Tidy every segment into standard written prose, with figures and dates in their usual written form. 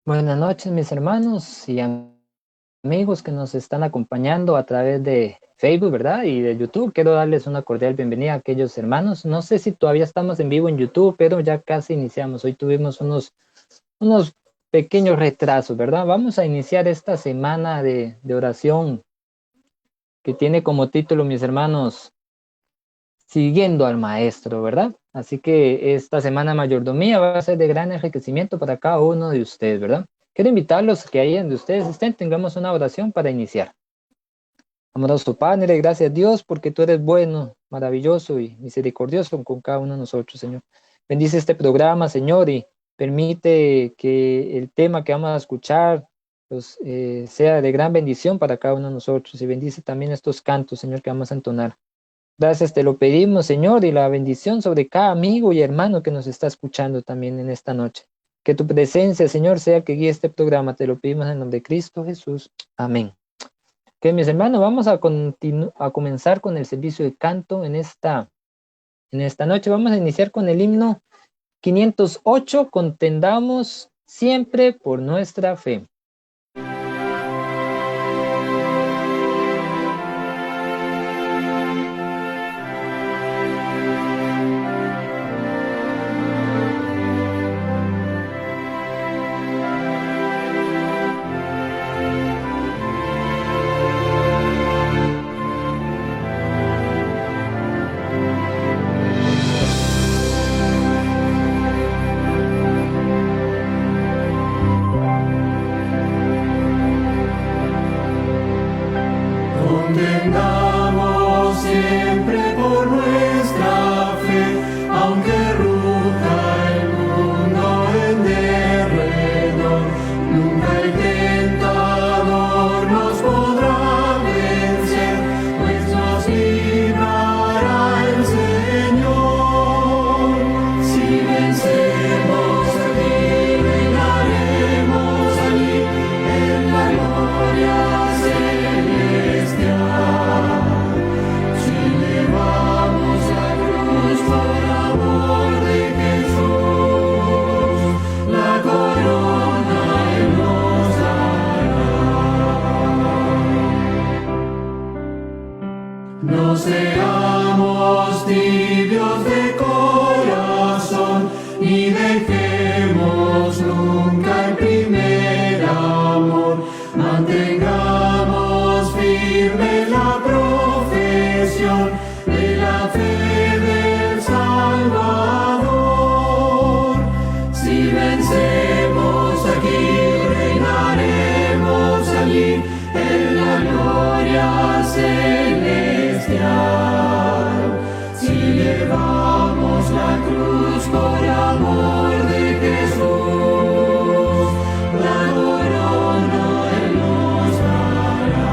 Buenas noches, mis hermanos y amigos que nos están acompañando a través de Facebook, ¿verdad? Y de YouTube. Quiero darles una cordial bienvenida a aquellos hermanos. No sé si todavía estamos en vivo en YouTube, pero ya casi iniciamos. Hoy tuvimos unos pequeños retrasos, ¿verdad? Vamos a iniciar esta semana de oración que tiene como título, mis hermanos, Siguiendo al Maestro, ¿verdad? Así que esta semana mayordomía va a ser de gran enriquecimiento para cada uno de ustedes, ¿verdad? Quiero invitarlos que ahí donde ustedes estén tengamos una oración para iniciar. Amoroso Padre, gracias a Dios porque tú eres bueno, maravilloso y misericordioso con cada uno de nosotros, Señor. Bendice este programa, Señor, y permite que el tema que vamos a escuchar pues, sea de gran bendición para cada uno de nosotros y bendice también estos cantos, Señor, que vamos a entonar. Gracias te lo pedimos, Señor, y la bendición sobre cada amigo y hermano que nos está escuchando también en esta noche. Que tu presencia, Señor, sea que guíe este programa. Te lo pedimos en nombre de Cristo Jesús. Amén. Que mis hermanos, vamos a comenzar con el servicio de canto en esta noche. Vamos a iniciar con el himno 508, Contendamos siempre por nuestra fe. Contendamos siempre por nuestra fe, aunque ruja el mundo en derredor, nunca el tentador nos podrá vencer, pues nos librará el Señor. Si vencemos aquí, reinaremos allí en la gloria. No seamos tibios de corazón, ni dejemos nunca el primer amor. Mantengamos firme la profesión de la fe del Salvador. Si vencemos aquí, reinaremos allí en la gloria celestial. Si llevamos la cruz por amor de Jesús, la corona Él nos dará.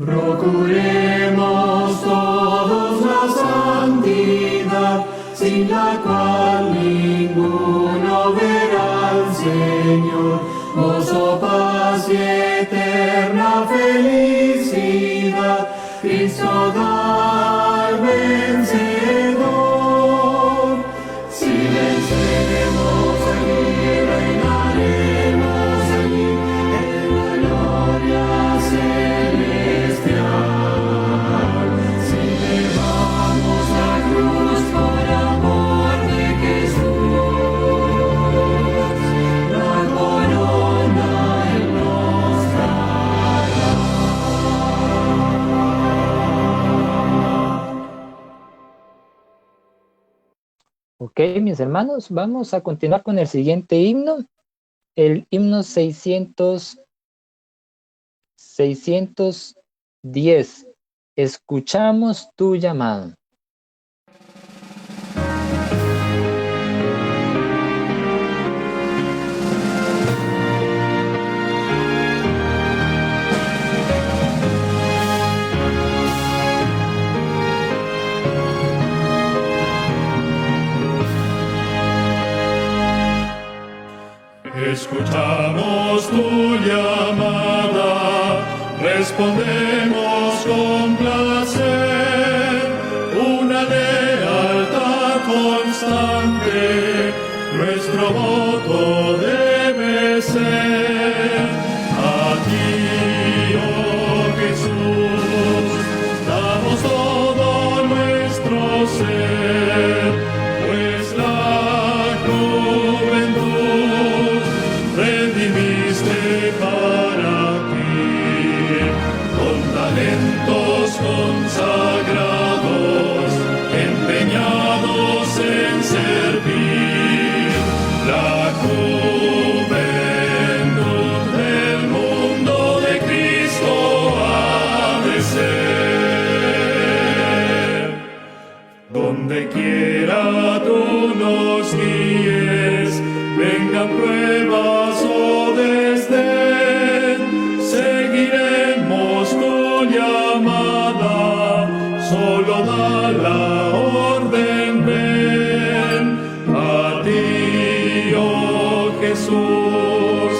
Procuremos todos la santidad, sin la cual ninguno verá al Señor. Gozo, paz y eterna felicidad, Cristo da al vencedor. Si venceremos aquí, reinaremos allí en la gloria celestial. Si llevamos la cruz por amor de Jesús, la corona Él nos dará. Ok, mis hermanos, vamos a continuar con el siguiente himno, el himno 610. Escuchamos tu llamado. Escuchamos tu llamada, respondemos con placer, una lealtad constante, nuestro voto debe ser. A ti, oh Jesús, damos todo nuestro ser, pues la juventud redimiste para ti, con talentos consagrados, empeñados en servir. La juventud del mundo de Cristo ha de ser. Donde quiera tú nos guíes, vengan pruebas o desdén, seguiremos tu llamada, solo da la orden, ven. A ti, oh Jesús,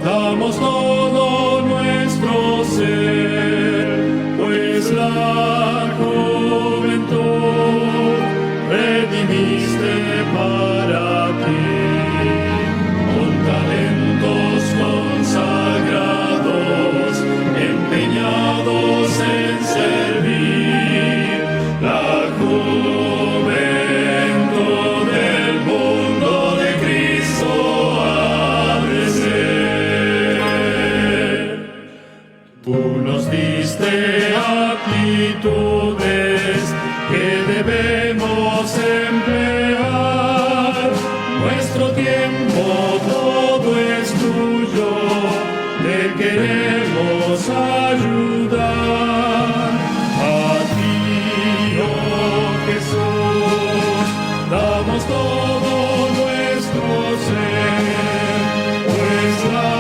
damos todo nuestro ser, pues la juventud redimiste para ti, con talentos consagrados, empeñados en servir. La juventud del mundo de Cristo ha de ser. Tú nos diste actitudes que debemos emplear. Nuestro tiempo todo es tuyo, te queremos ayudar. A ti, oh Jesús, damos todo nuestro ser, pues la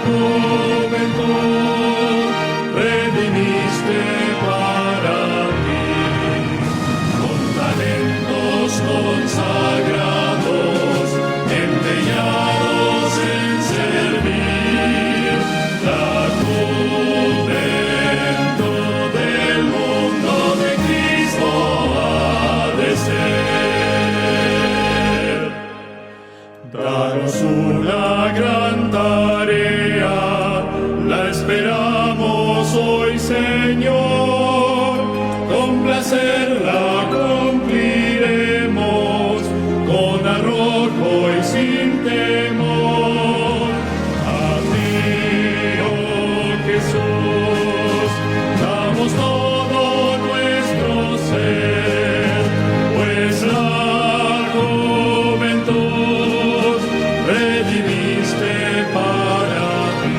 juventud redimiste para ti, con talentos consagrados, empeñados en servir. La juventud del mundo de Cristo ha de ser. Danos una gran tarea, la esperamos hoy, Señor. Con placer la cumpliremos, con arrojo y sin temor. A ti, oh Jesús, damos todo nuestro ser, pues la juventud redimiste para ti,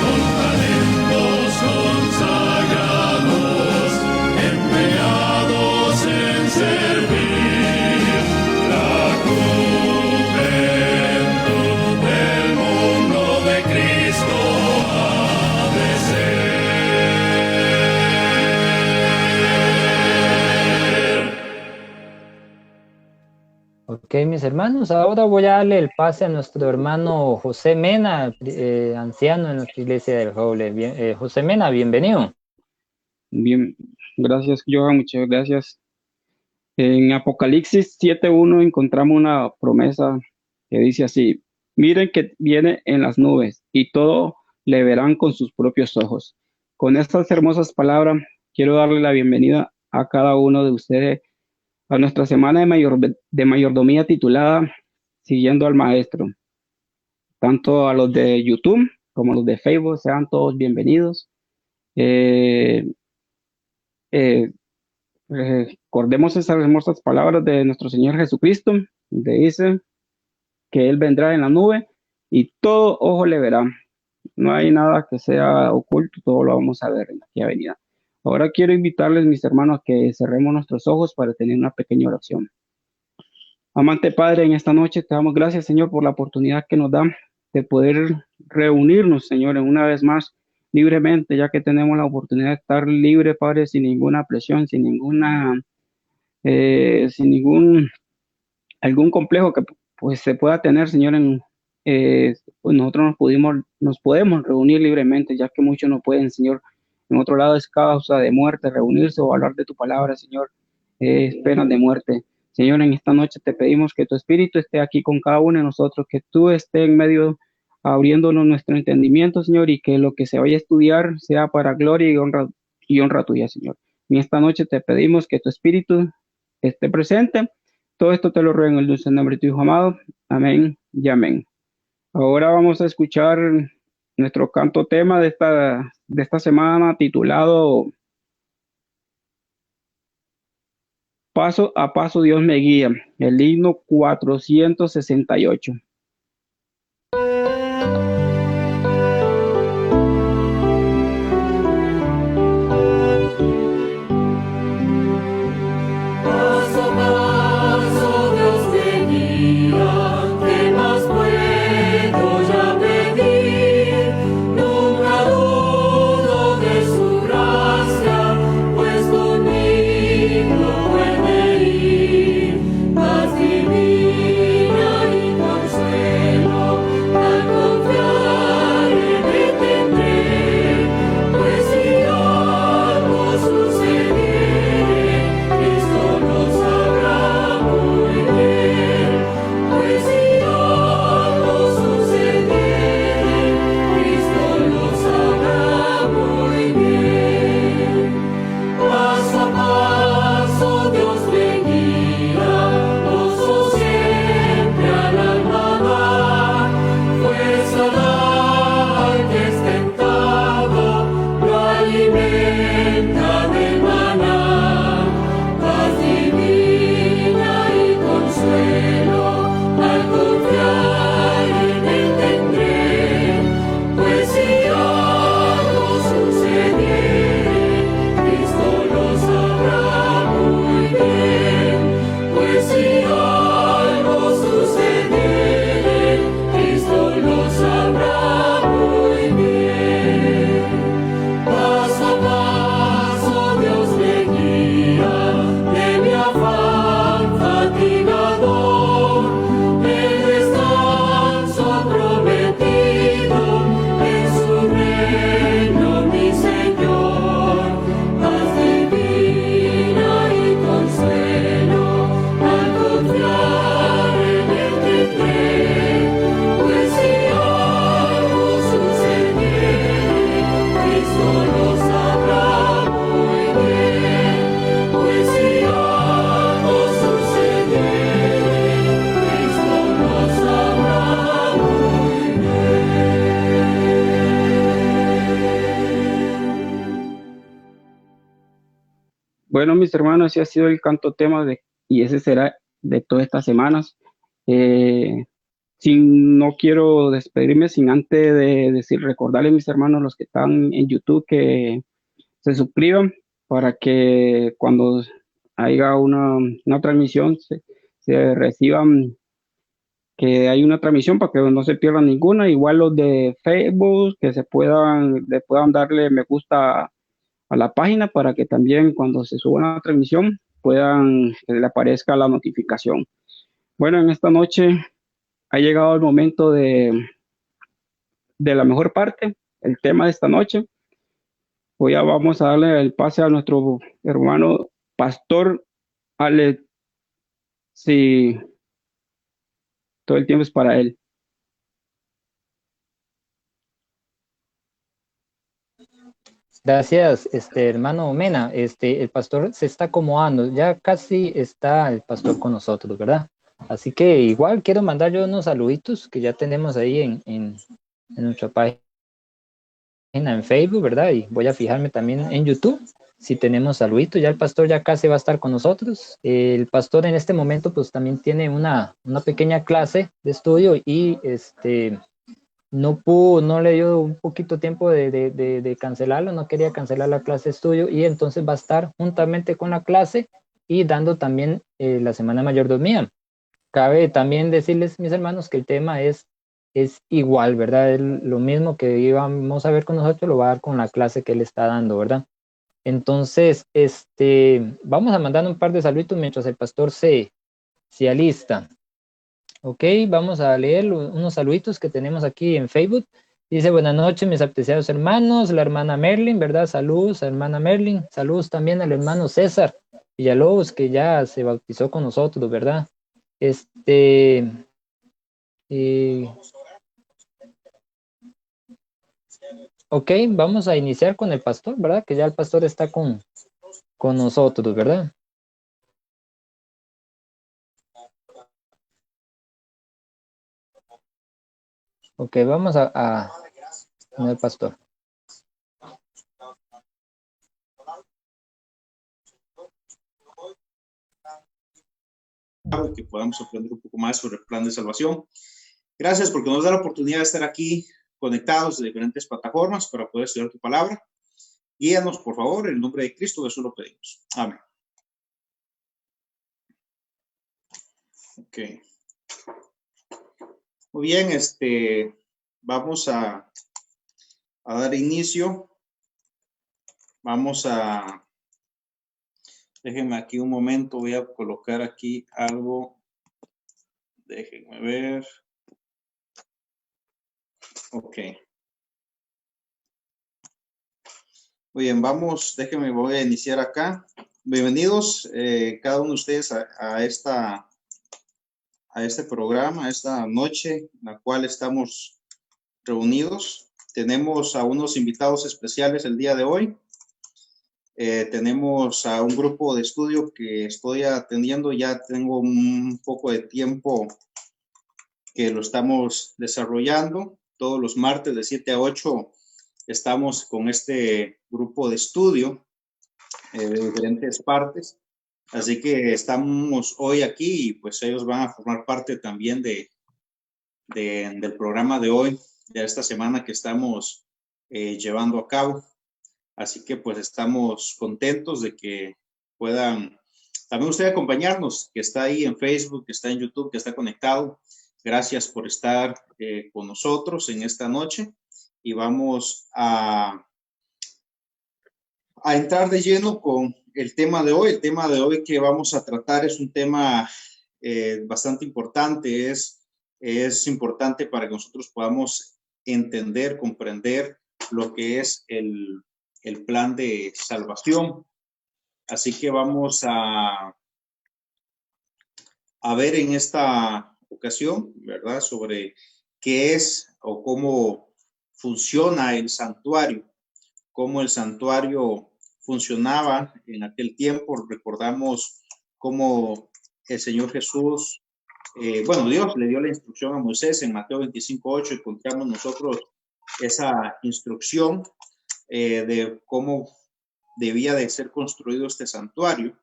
con talentos consagrados, empeñados en servir. La juventud del mundo de Cristo ha de ser. Ok, mis hermanos, ahora voy a darle el pase a nuestro hermano José Mena, anciano en nuestra iglesia del Roble. José Mena, bienvenido. Bien, gracias, Johan, muchas gracias. En Apocalipsis 7:1 encontramos una promesa que dice así: miren que viene en las nubes y todo le verán con sus propios ojos. Con estas hermosas palabras quiero darle la bienvenida a cada uno de ustedes a nuestra semana de mayordomía titulada Siguiendo al Maestro. Tanto a los de YouTube como a los de Facebook, sean todos bienvenidos. Recordemos esas hermosas palabras de nuestro Señor Jesucristo, donde dice que Él vendrá en la nube y todo ojo le verá. No hay nada que sea oculto, todo lo vamos a ver en aquella venida. Ahora quiero invitarles, mis hermanos, a que cerremos nuestros ojos para tener una pequeña oración. Amante Padre, en esta noche te damos gracias, Señor, por la oportunidad que nos da de poder reunirnos, Señor, en una vez más libremente, ya que tenemos la oportunidad de estar libre, Padre, sin ninguna presión, sin algún complejo que pues se pueda tener, Señor. Pues nosotros nos podemos reunir libremente, ya que muchos no pueden, Señor. En otro lado es causa de muerte reunirse o hablar de tu palabra, Señor, es pena de muerte. Señor, en esta noche te pedimos que tu Espíritu esté aquí con cada uno de nosotros, que tú estés en medio abriéndonos nuestro entendimiento, Señor, y que lo que se vaya a estudiar sea para gloria y honra tuya, Señor. En esta noche te pedimos que tu Espíritu esté presente. Todo esto te lo ruego en el dulce nombre de tu Hijo amado. Amén y amén. Ahora vamos a escuchar nuestro canto tema de esta semana titulado Paso a paso Dios me guía, el himno 468. Paso a paso Dios me guía, ¿qué más puedo ya pedir? Nunca dudo de su gracia, pues conmigo puede ir. Paz divina y consuelo, al confiar en él tendré, pues si algo sucediere, Cristo lo sabrá muy bien. Pues si algo sucediere, Cristo lo sabrá muy bien. Paso a paso Dios me guía, gozo siempre al alma da, fuerza da al que es tentado, lo alimenta de maná. Paz divina y consuelo, al confiar en él tendré, pues si algo sucediere, Cristo lo sabrá muy bien. Pues si algo sucediere, Cristo lo sabrá muy bien. Paso a paso Dios me guía, de mi afán fatigador, el descanso prometido en su reino, mi Señor. Paz divina y consuelo, al confiar en él tendré, pues si algo sucediere, Cristo lo sabrá muy bien. Pues si algo sucediere, Cristo lo sabrá muy bien. Bueno, mis hermanos, ese ha sido el canto tema y ese será de todas estas semanas. No quiero despedirme sin antes de recordarles, mis hermanos, los que están en YouTube, que se suscriban para que cuando haya una transmisión se reciban, que hay una transmisión para que no se pierdan ninguna. Igual los de Facebook, que le puedan darle me gusta a la página para que también cuando se suba una transmisión que le aparezca la notificación. Bueno, en esta noche ha llegado el momento de la mejor parte, el tema de esta noche. Hoy ya vamos a darle el pase a nuestro hermano pastor Ale, si todo el tiempo es para él. Gracias, hermano Mena. El pastor se está acomodando, ya casi está el pastor con nosotros, ¿verdad? Así que igual quiero mandar yo unos saluditos que ya tenemos ahí en nuestra página en Facebook, ¿verdad? Y voy a fijarme también en YouTube si tenemos saluditos. Ya el pastor ya casi va a estar con nosotros. El pastor en este momento pues también tiene una pequeña clase de estudio y no le dio un poquito tiempo de cancelarlo, no quería cancelar la clase de estudio y entonces va a estar juntamente con la clase y dando también la semana mayordomía. Cabe también decirles, mis hermanos, que el tema es igual, ¿verdad? Lo mismo que íbamos a ver con nosotros, lo va a dar con la clase que él está dando, ¿verdad? Entonces, vamos a mandar un par de saluditos mientras el pastor se alista. Ok, vamos a leer unos saluditos que tenemos aquí en Facebook. Dice, buenas noches, mis apreciados hermanos, la hermana Merlin, ¿verdad? Saludos, hermana Merlin. Saludos también al hermano César. Villalobos, que ya se bautizó con nosotros, ¿verdad? Eh, ok, vamos a iniciar con el pastor, ¿verdad? Que ya el pastor está con nosotros, ¿verdad? Ok, vamos con el pastor. Que podamos aprender un poco más sobre el plan de salvación. Gracias porque nos da la oportunidad de estar aquí conectados de diferentes plataformas para poder estudiar tu palabra. Guíanos, por favor, en el nombre de Cristo Jesús lo pedimos. Amén. Ok. Muy bien, vamos a dar inicio. Vamos a... Déjenme aquí un momento, voy a colocar aquí algo. Déjenme ver. Ok. Muy bien, voy a iniciar acá. Bienvenidos cada uno de ustedes a este programa, a esta noche en la cual estamos reunidos. Tenemos a unos invitados especiales el día de hoy. Tenemos a un grupo de estudio que estoy atendiendo, ya tengo un poco de tiempo que lo estamos desarrollando. Todos los martes de 7 a 8 estamos con este grupo de estudio de diferentes partes. Así que estamos hoy aquí y pues ellos van a formar parte también del programa de hoy, de esta semana que estamos llevando a cabo. Así que pues estamos contentos de que puedan también usted acompañarnos, que está ahí en Facebook, que está en YouTube, que está conectado. Gracias por estar con nosotros en esta noche y vamos a entrar de lleno con el tema de hoy. El tema de hoy que vamos a tratar es un tema bastante importante. Es importante para que nosotros podamos entender, comprender lo que es el plan de salvación. Así que vamos a ver en esta ocasión, ¿verdad?, sobre qué es o cómo funciona el santuario, cómo el santuario funcionaba en aquel tiempo. Recordamos cómo el Señor Jesús, Dios le dio la instrucción a Moisés en Mateo 25:8. Encontramos nosotros esa instrucción de cómo debía de ser construido este santuario.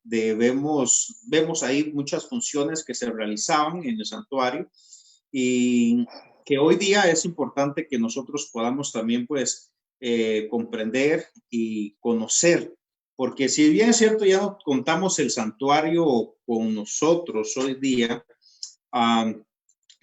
Vemos ahí muchas funciones que se realizaban en el santuario y que hoy día es importante que nosotros podamos también pues comprender y conocer, porque si bien es cierto ya no contamos el santuario con nosotros hoy día,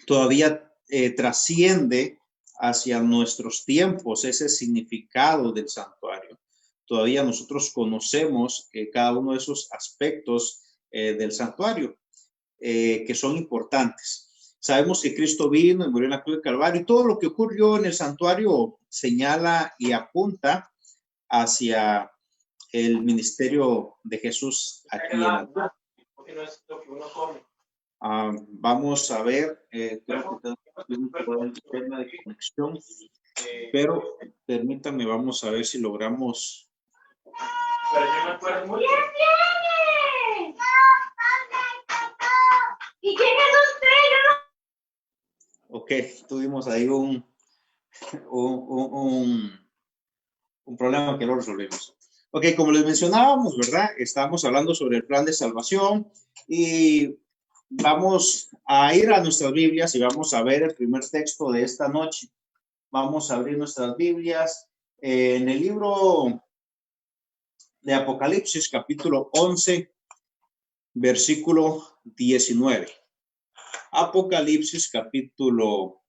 todavía trasciende hacia nuestros tiempos ese significado del santuario. Todavía nosotros conocemos cada uno de esos aspectos del santuario que son importantes. Sabemos que Cristo vino y murió en la cruz de Calvario y todo lo que ocurrió en el santuario señala y apunta hacia el ministerio de Jesús aquí en la tierra. Vamos a ver, creo que tengo un tema de conexión, pero permítanme, vamos a ver si logramos. Pero yo me acuerdo mucho. ¿Y quién es usted? Ok, tuvimos ahí un problema que lo resolvimos. Ok, como les mencionábamos, ¿verdad? Estamos hablando sobre el plan de salvación y vamos a ir a nuestras Biblias y vamos a ver el primer texto de esta noche. Vamos a abrir nuestras Biblias en el libro de Apocalipsis, capítulo 11, versículo 19. Apocalipsis, capítulo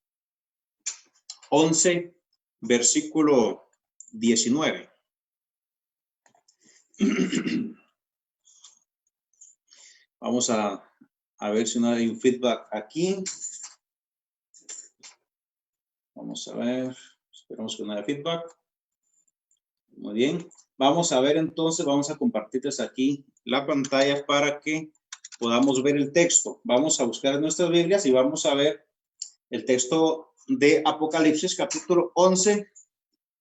11, versículo 19. Vamos a ver si no hay un feedback aquí. Vamos a ver. Esperamos que no haya feedback. Muy bien. Vamos a ver entonces, vamos a compartirles aquí la pantalla para que podamos ver el texto. Vamos a buscar en nuestras Biblias y vamos a ver el texto de Apocalipsis capítulo 11,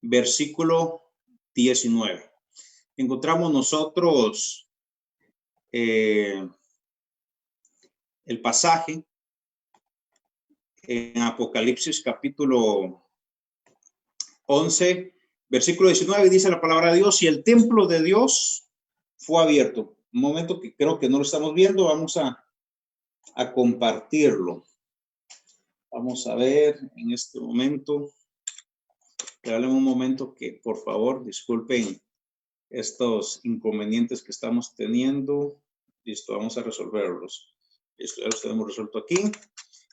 versículo 19. Encontramos nosotros el pasaje en Apocalipsis capítulo 11, versículo 19, dice la palabra de Dios, y el templo de Dios fue abierto. Un momento que creo que no lo estamos viendo, vamos a compartirlo. Vamos a ver en este momento. Dale un momento que, por favor, disculpen estos inconvenientes que estamos teniendo. Listo, vamos a resolverlos. Listo, ya los tenemos resuelto aquí.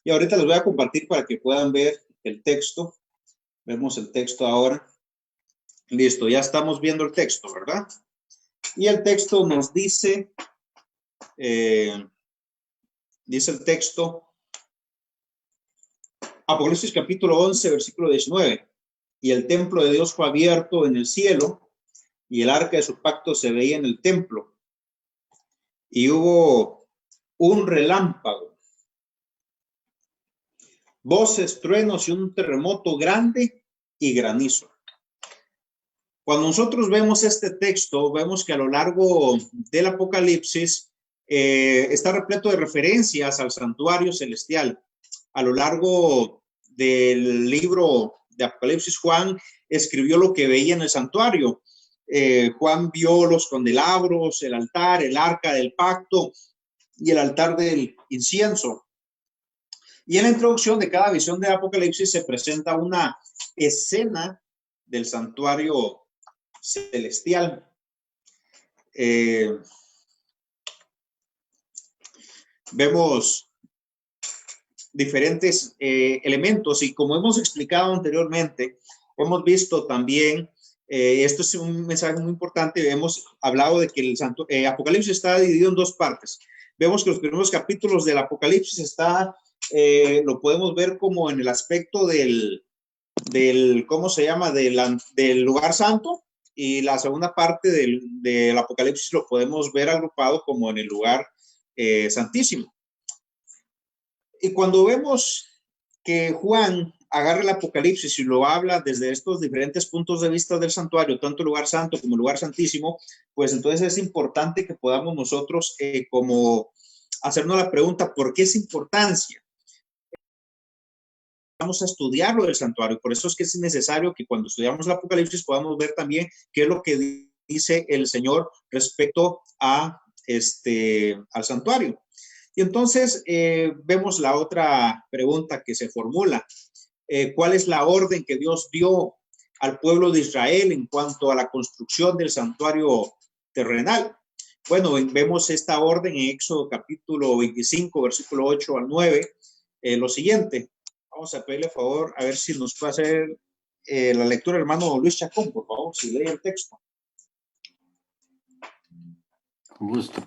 Y ahorita les voy a compartir para que puedan ver el texto. Vemos el texto ahora. Listo, ya estamos viendo el texto, ¿verdad? Y el texto nos dice, dice el texto, Apocalipsis capítulo 11, versículo 19. Y el templo de Dios fue abierto en el cielo, y el arca de su pacto se veía en el templo. Y hubo un relámpago, voces, truenos y un terremoto grande y granizo. Cuando nosotros vemos este texto, vemos que a lo largo del Apocalipsis está repleto de referencias al santuario celestial. A lo largo del libro de Apocalipsis, Juan escribió lo que veía en el santuario. Juan vio los candelabros, el altar, el arca del pacto y el altar del incienso. Y en la introducción de cada visión de Apocalipsis se presenta una escena del santuario celestial. Vemos diferentes elementos y como hemos explicado anteriormente, hemos visto también, esto es un mensaje muy importante, hemos hablado de que el Apocalipsis está dividido en dos partes. Vemos que los primeros capítulos del Apocalipsis está, lo podemos ver como en el aspecto del ¿cómo se llama? Del lugar santo, y la segunda parte del Apocalipsis lo podemos ver agrupado como en el lugar santísimo. Y cuando vemos que Juan agarra el Apocalipsis y lo habla desde estos diferentes puntos de vista del santuario, tanto el lugar santo como el lugar santísimo, pues entonces es importante que podamos nosotros como hacernos la pregunta, ¿por qué esa importancia? Vamos a estudiar lo del santuario, por eso es que es necesario que cuando estudiamos el Apocalipsis podamos ver también qué es lo que dice el Señor respecto a al santuario. Y entonces vemos la otra pregunta que se formula. ¿Cuál es la orden que Dios dio al pueblo de Israel en cuanto a la construcción del santuario terrenal? Bueno, vemos esta orden en Éxodo capítulo 25, versículo 8 al 9, lo siguiente. Vamos a pedirle favor a ver si nos puede hacer la lectura, hermano Luis Chacón, por favor, si lee el texto. Con gusto.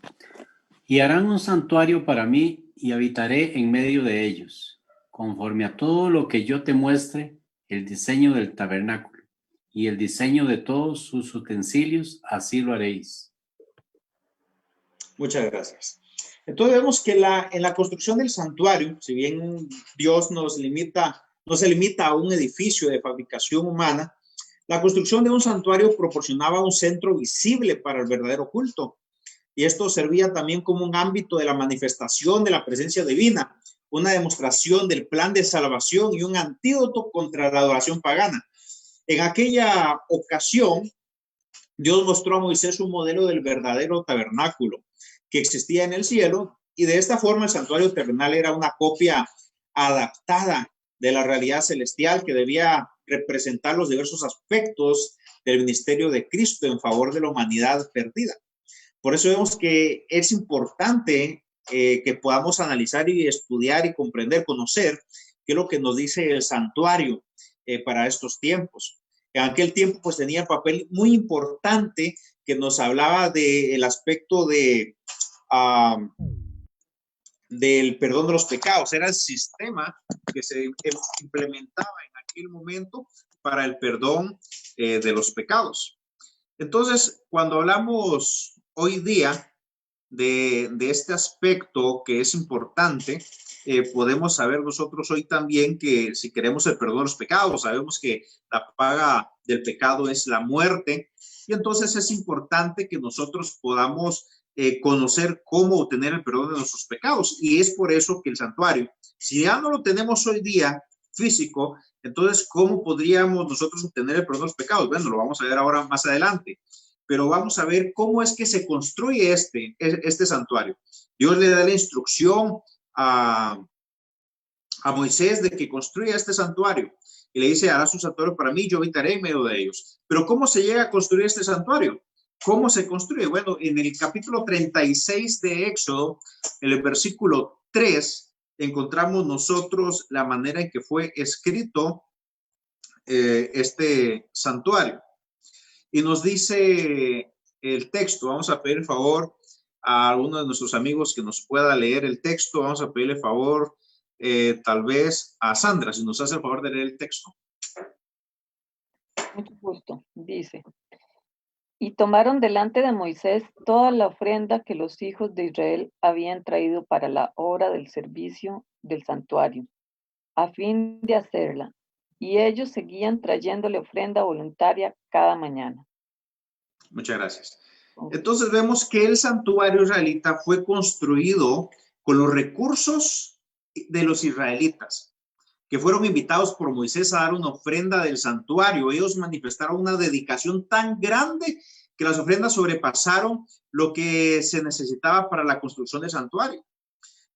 Y harán un santuario para mí y habitaré en medio de ellos, conforme a todo lo que yo te muestre, el diseño del tabernáculo y el diseño de todos sus utensilios, así lo haréis. Muchas gracias. Entonces vemos que en la construcción del santuario, si bien Dios no se limita a un edificio de fabricación humana, la construcción de un santuario proporcionaba un centro visible para el verdadero culto. Y esto servía también como un ámbito de la manifestación de la presencia divina, una demostración del plan de salvación y un antídoto contra la adoración pagana. En aquella ocasión, Dios mostró a Moisés un modelo del verdadero tabernáculo que existía en el cielo, y de esta forma el santuario terrenal era una copia adaptada de la realidad celestial que debía representar los diversos aspectos del ministerio de Cristo en favor de la humanidad perdida. Por eso vemos que es importante que podamos analizar y estudiar y comprender, conocer qué es lo que nos dice el santuario para estos tiempos. En aquel tiempo pues tenía un papel muy importante que nos hablaba del aspecto del perdón de los pecados. Era el sistema que se implementaba en aquel momento para el perdón de los pecados. Entonces, cuando hablamos hoy día de este aspecto que es importante, podemos saber nosotros hoy también que si queremos el perdón de los pecados, sabemos que la paga del pecado es la muerte, y entonces es importante que nosotros podamos conocer cómo obtener el perdón de nuestros pecados, y es por eso que el santuario, si ya no lo tenemos hoy día físico, entonces ¿cómo podríamos nosotros obtener el perdón de los pecados? Bueno, lo vamos a ver ahora más adelante, pero vamos a ver cómo es que se construye este santuario. Dios le da la instrucción a Moisés de que construya este santuario y le dice, harás un santuario para mí, yo habitaré en medio de ellos. Pero ¿cómo se llega a construir este santuario? ¿Cómo se construye? Bueno, en el capítulo 36 de Éxodo, en el versículo 3, encontramos nosotros la manera en que fue escrito este santuario. Y nos dice el texto, vamos a pedir el favor a alguno de nuestros amigos que nos pueda leer el texto, vamos a pedirle favor tal vez a Sandra, si nos hace el favor de leer el texto. Mucho gusto, dice. Y tomaron delante de Moisés toda la ofrenda que los hijos de Israel habían traído para la obra del servicio del santuario, a fin de hacerla. Y ellos seguían trayéndole ofrenda voluntaria cada mañana. Muchas gracias. Entonces vemos que el santuario israelita fue construido con los recursos de los israelitas, que fueron invitados por Moisés a dar una ofrenda del santuario. Ellos manifestaron una dedicación tan grande que las ofrendas sobrepasaron lo que se necesitaba para la construcción del santuario.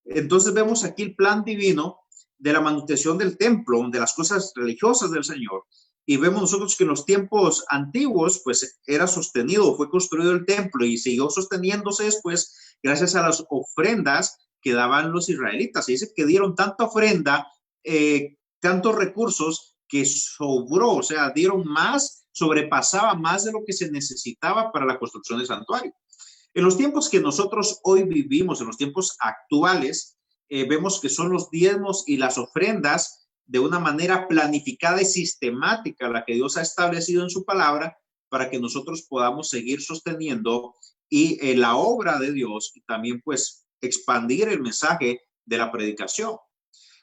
Entonces vemos aquí el plan divino de la manutención del templo, de las cosas religiosas del Señor. Y vemos nosotros que en los tiempos antiguos, pues era sostenido, fue construido el templo y siguió sosteniéndose después gracias a las ofrendas que daban los israelitas. Se dice que dieron tanta ofrenda, tantos recursos que sobró, o sea, dieron más, sobrepasaba más de lo que se necesitaba para la construcción del santuario. En los tiempos que nosotros hoy vivimos, en los tiempos actuales, vemos que son los diezmos y las ofrendas de una manera planificada y sistemática, la que Dios ha establecido en su palabra, para que nosotros podamos seguir sosteniendo y la obra de Dios y también pues expandir el mensaje de la predicación.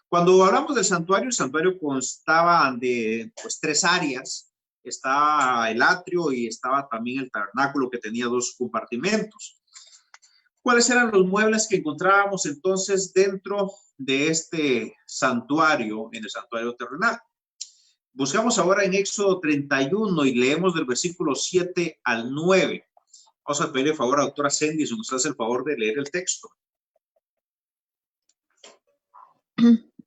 Cuando hablamos del santuario, el santuario constaba de pues 3 áreas. Estaba el atrio y estaba también el tabernáculo, que tenía 2 compartimentos. ¿Cuáles eran los muebles que encontrábamos entonces dentro de este santuario, en el santuario terrenal? Buscamos ahora en Éxodo 31 y leemos del versículo 7 al 9. Vamos a pedirle favor a la doctora Cindy si nos hace el favor de leer el texto.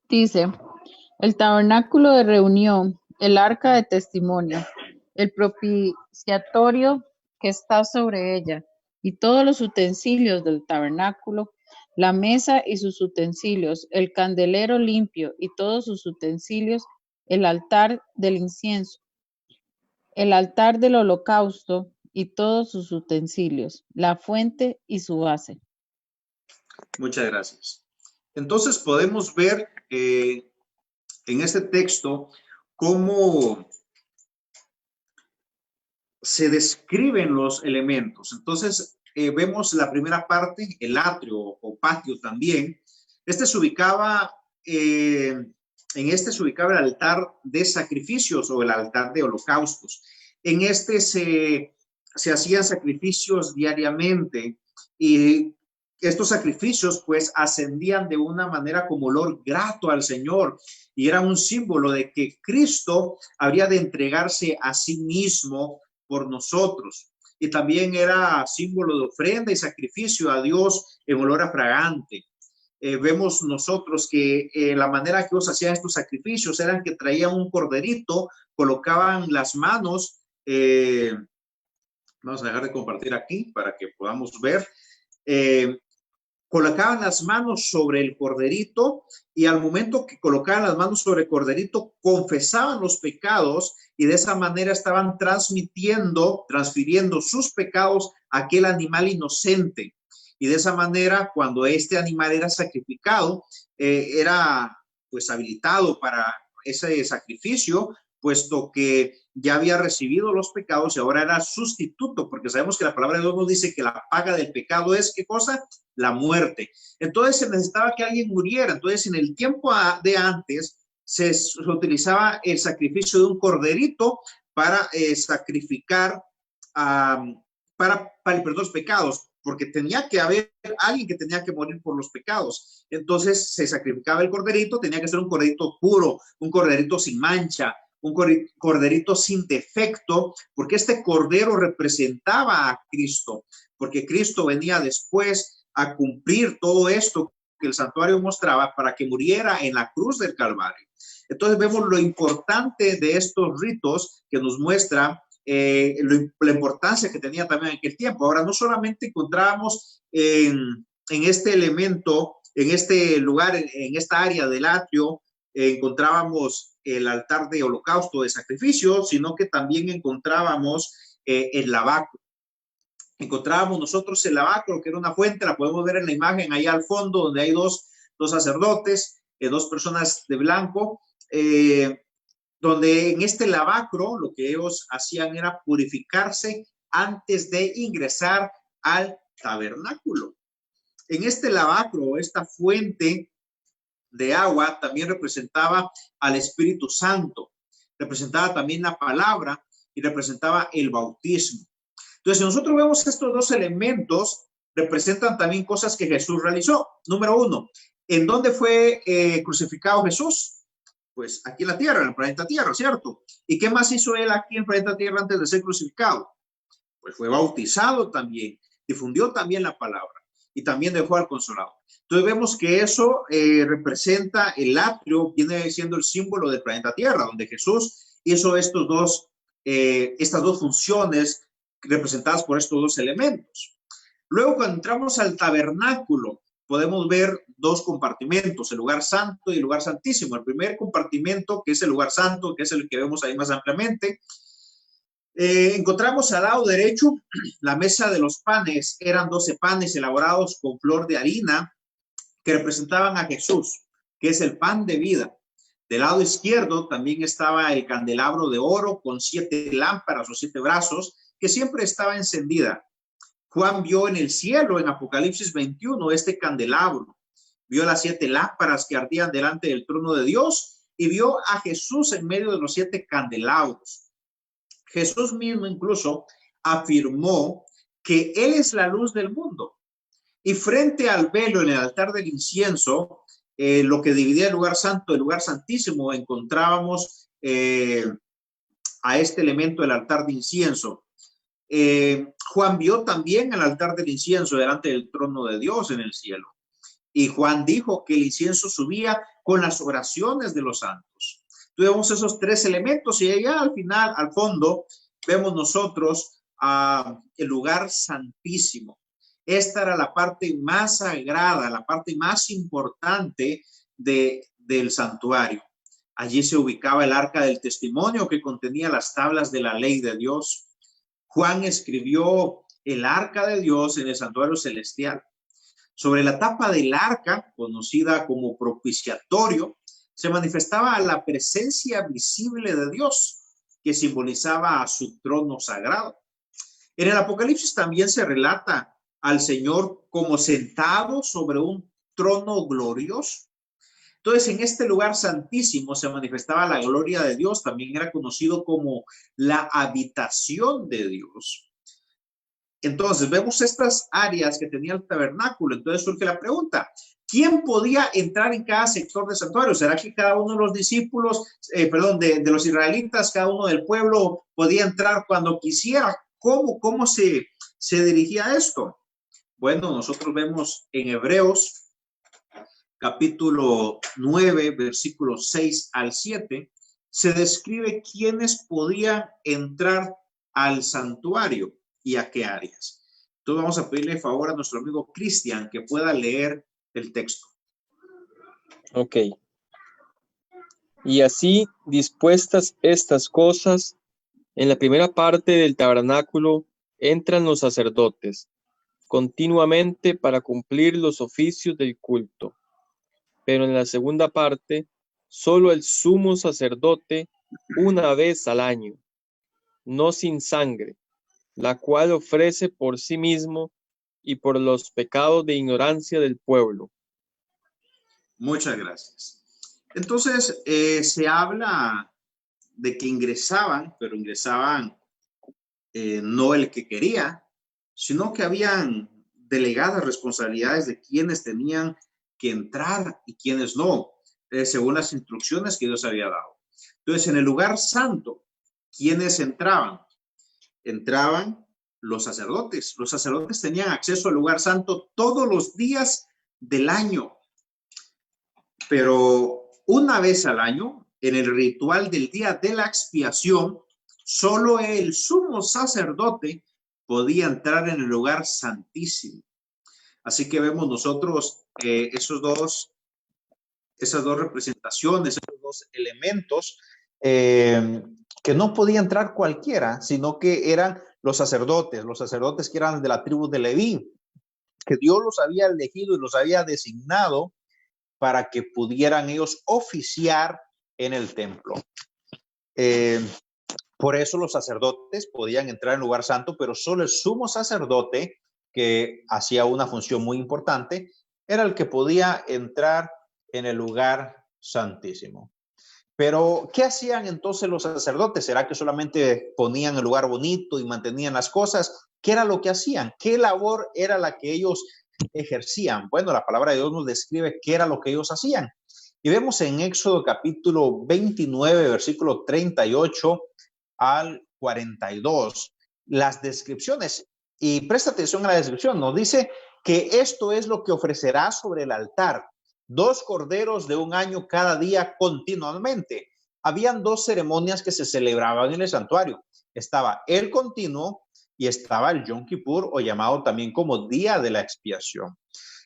Dice, el tabernáculo de reunión, el arca de testimonio, el propiciatorio que está sobre ella, y todos los utensilios del tabernáculo, la mesa y sus utensilios, el candelero limpio y todos sus utensilios, el altar del incienso, el altar del holocausto y todos sus utensilios, la fuente y su base. Muchas gracias. Entonces podemos ver en este texto cómo se describen los elementos. Entonces vemos la primera parte, el atrio o patio también. Se ubicaba en este se ubicaba el altar de sacrificios o el altar de holocaustos. En este se hacían sacrificios diariamente y estos sacrificios pues ascendían de una manera como olor grato al Señor y era un símbolo de que Cristo habría de entregarse a sí mismo por nosotros. Y también era símbolo de ofrenda y sacrificio a Dios en olor a fragante. Vemos nosotros que la manera que ellos hacían estos sacrificios eran que traían un corderito, colocaban las manos, vamos a dejar de compartir aquí para que podamos ver, colocaban las manos sobre el corderito y al momento que colocaban las manos sobre el corderito confesaban los pecados y de esa manera estaban transfiriendo sus pecados a aquel animal inocente. Y de esa manera, cuando este animal era sacrificado, era pues habilitado para ese sacrificio, puesto que ya había recibido los pecados y ahora era sustituto, porque sabemos que la palabra de Dios nos dice que la paga del pecado es, ¿qué cosa? La muerte. Entonces se necesitaba que alguien muriera. Entonces en el tiempo de antes se utilizaba el sacrificio de un corderito para sacrificar, para el perdón de los pecados, porque tenía que haber alguien que tenía que morir por los pecados. Entonces se sacrificaba el corderito, tenía que ser un corderito puro, un corderito sin mancha, un corderito sin defecto, porque este cordero representaba a Cristo, porque Cristo venía después a cumplir todo esto que el santuario mostraba para que muriera en la cruz del Calvario. Entonces vemos lo importante de estos ritos que nos muestra la importancia que tenía también en aquel tiempo. Ahora, no solamente encontrábamos en este elemento, en este lugar, en esta área del atrio, encontrábamos el altar de holocausto, de sacrificio, sino que también encontrábamos el lavacro. Encontrábamos nosotros el lavacro, que era una fuente, la podemos ver en la imagen ahí al fondo, donde hay dos sacerdotes, dos personas de blanco, donde en este lavacro lo que ellos hacían era purificarse antes de ingresar al tabernáculo. En este lavacro, esta fuente de agua también representaba al Espíritu Santo, representaba también la palabra y representaba el bautismo. Entonces, si nosotros vemos estos dos elementos, representan también cosas que Jesús realizó. Número uno, ¿en dónde fue crucificado Jesús? Pues aquí en la tierra, en el planeta Tierra, ¿cierto? ¿Y qué más hizo él aquí en el planeta Tierra antes de ser crucificado? Pues fue bautizado también, difundió también la palabra y también dejó al Consolador. Entonces vemos que eso representa el atrio, viene siendo el símbolo del planeta Tierra, donde Jesús hizo estas dos funciones representadas por estos dos elementos. Luego, cuando entramos al tabernáculo, podemos ver dos compartimentos, el lugar santo y el lugar santísimo. El primer compartimento, que es el lugar santo, que es el que vemos ahí más ampliamente, encontramos al lado derecho la mesa de los panes. Eran 12 panes elaborados con flor de harina que representaban a Jesús, que es el pan de vida. Del lado izquierdo también estaba el candelabro de oro con 7 lámparas o 7 brazos que siempre estaba encendida. Juan vio en el cielo, en Apocalipsis 21, este candelabro. Vio las 7 lámparas que ardían delante del trono de Dios y vio a Jesús en medio de los 7 candelabros. Jesús mismo incluso afirmó que Él es la luz del mundo. Y frente al velo en el altar del incienso, lo que dividía el lugar santo del lugar santísimo, encontrábamos a este elemento del altar de incienso. Juan vio también el altar del incienso delante del trono de Dios en el cielo. Y Juan dijo que el incienso subía con las oraciones de los santos. Tuvimos esos 3 elementos y allá al final, al fondo, vemos nosotros el lugar santísimo. Esta era la parte más sagrada, la parte más importante del santuario. Allí se ubicaba el arca del testimonio que contenía las tablas de la ley de Dios. Juan escribió el arca de Dios en el santuario celestial. Sobre la tapa del arca, conocida como propiciatorio, se manifestaba la presencia visible de Dios, que simbolizaba a su trono sagrado. En el Apocalipsis también se relata al Señor como sentado sobre un trono glorioso. Entonces, en este lugar santísimo se manifestaba la gloria de Dios, también era conocido como la habitación de Dios. Entonces, vemos estas áreas que tenía el tabernáculo. Entonces surge la pregunta, ¿quién podía entrar en cada sector del santuario? ¿Será que cada uno de los discípulos, de los israelitas, cada uno del pueblo podía entrar cuando quisiera? ¿Cómo se dirigía esto? Bueno, nosotros vemos en Hebreos capítulo 9, versículos 6 al 7, se describe quiénes podían entrar al santuario y a qué áreas. Entonces vamos a pedirle favor a nuestro amigo Cristian que pueda leer el texto. Ok. Y así dispuestas estas cosas, en la primera parte del tabernáculo entran los sacerdotes continuamente para cumplir los oficios del culto. Pero en la segunda parte, solo el sumo sacerdote una vez al año, no sin sangre, la cual ofrece por sí mismo y por los pecados de ignorancia del pueblo. Muchas gracias. Entonces, se habla de que ingresaban, pero ingresaban no el que quería, sino que habían delegadas responsabilidades de quienes tenían que entrar y quienes no, según las instrucciones que Dios había dado. Entonces, en el lugar santo, ¿quiénes entraban? Entraban los sacerdotes. Los sacerdotes tenían acceso al lugar santo todos los días del año, pero una vez al año, en el ritual del día de la expiación, solo el sumo sacerdote podía entrar en el lugar santísimo. Así que vemos nosotros esas dos representaciones, esos dos elementos que no podía entrar cualquiera, sino que eran los sacerdotes que eran de la tribu de Leví, que Dios los había elegido y los había designado para que pudieran ellos oficiar en el templo. Por eso los sacerdotes podían entrar en el lugar santo, pero solo el sumo sacerdote, que hacía una función muy importante, era el que podía entrar en el lugar santísimo. Pero, ¿qué hacían entonces los sacerdotes? ¿Será que solamente ponían el lugar bonito y mantenían las cosas? ¿Qué era lo que hacían? ¿Qué labor era la que ellos ejercían? Bueno, la palabra de Dios nos describe qué era lo que ellos hacían. Y vemos en Éxodo capítulo 29, versículo 38 al 42, las descripciones. Y presta atención a la descripción. Nos dice que esto es lo que ofrecerá sobre el altar: 2 corderos de un año cada día continuamente. Habían 2 ceremonias que se celebraban en el santuario. Estaba el continuo y estaba el Yom Kippur, o llamado también como día de la expiación.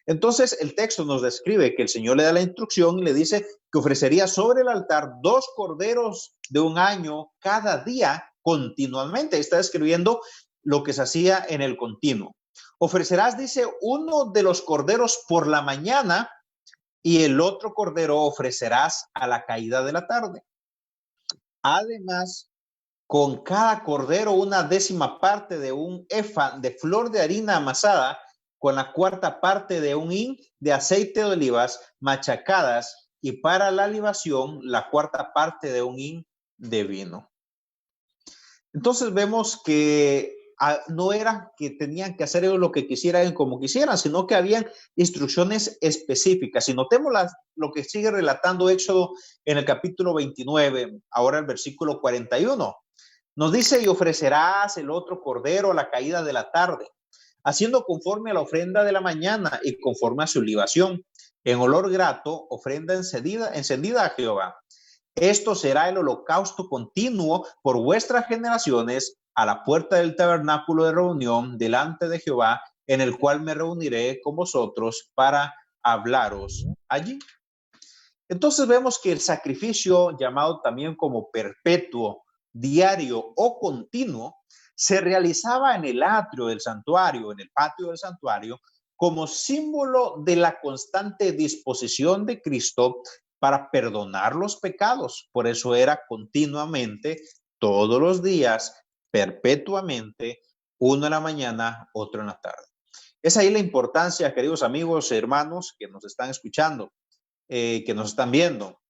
Entonces el texto nos describe que el Señor le da la instrucción y le dice que ofrecería sobre el altar 2 corderos de un año cada día continuamente. Está describiendo lo que se hacía en el continuo. Ofrecerás, dice, uno de los corderos por la mañana y el otro cordero ofrecerás a la caída de la tarde. Además, con cada cordero una décima parte de un efa de flor de harina amasada, con la cuarta parte de un hin de aceite de olivas machacadas, y para la libación la cuarta parte de un hin de vino. Entonces vemos que no era que tenían que hacer ellos lo que quisieran como quisieran, sino que habían instrucciones específicas. Y notemos lo que sigue relatando Éxodo en el capítulo 29, ahora el versículo 41. Nos dice: y ofrecerás el otro cordero a la caída de la tarde, haciendo conforme a la ofrenda de la mañana y conforme a su libación, en olor grato, ofrenda encendida a Jehová. Esto será el holocausto continuo por vuestras generaciones a la puerta del tabernáculo de reunión delante de Jehová, en el cual me reuniré con vosotros para hablaros allí. Entonces vemos que el sacrificio, llamado también como perpetuo, diario o continuo, se realizaba en el atrio del santuario, en el patio del santuario, como símbolo de la constante disposición de Cristo para perdonar los pecados. Por eso era continuamente, todos los días, perpetuamente, uno en la mañana, otro en la tarde. Es ahí la importancia, queridos amigos, hermanos, que nos están escuchando, que nos están viendo.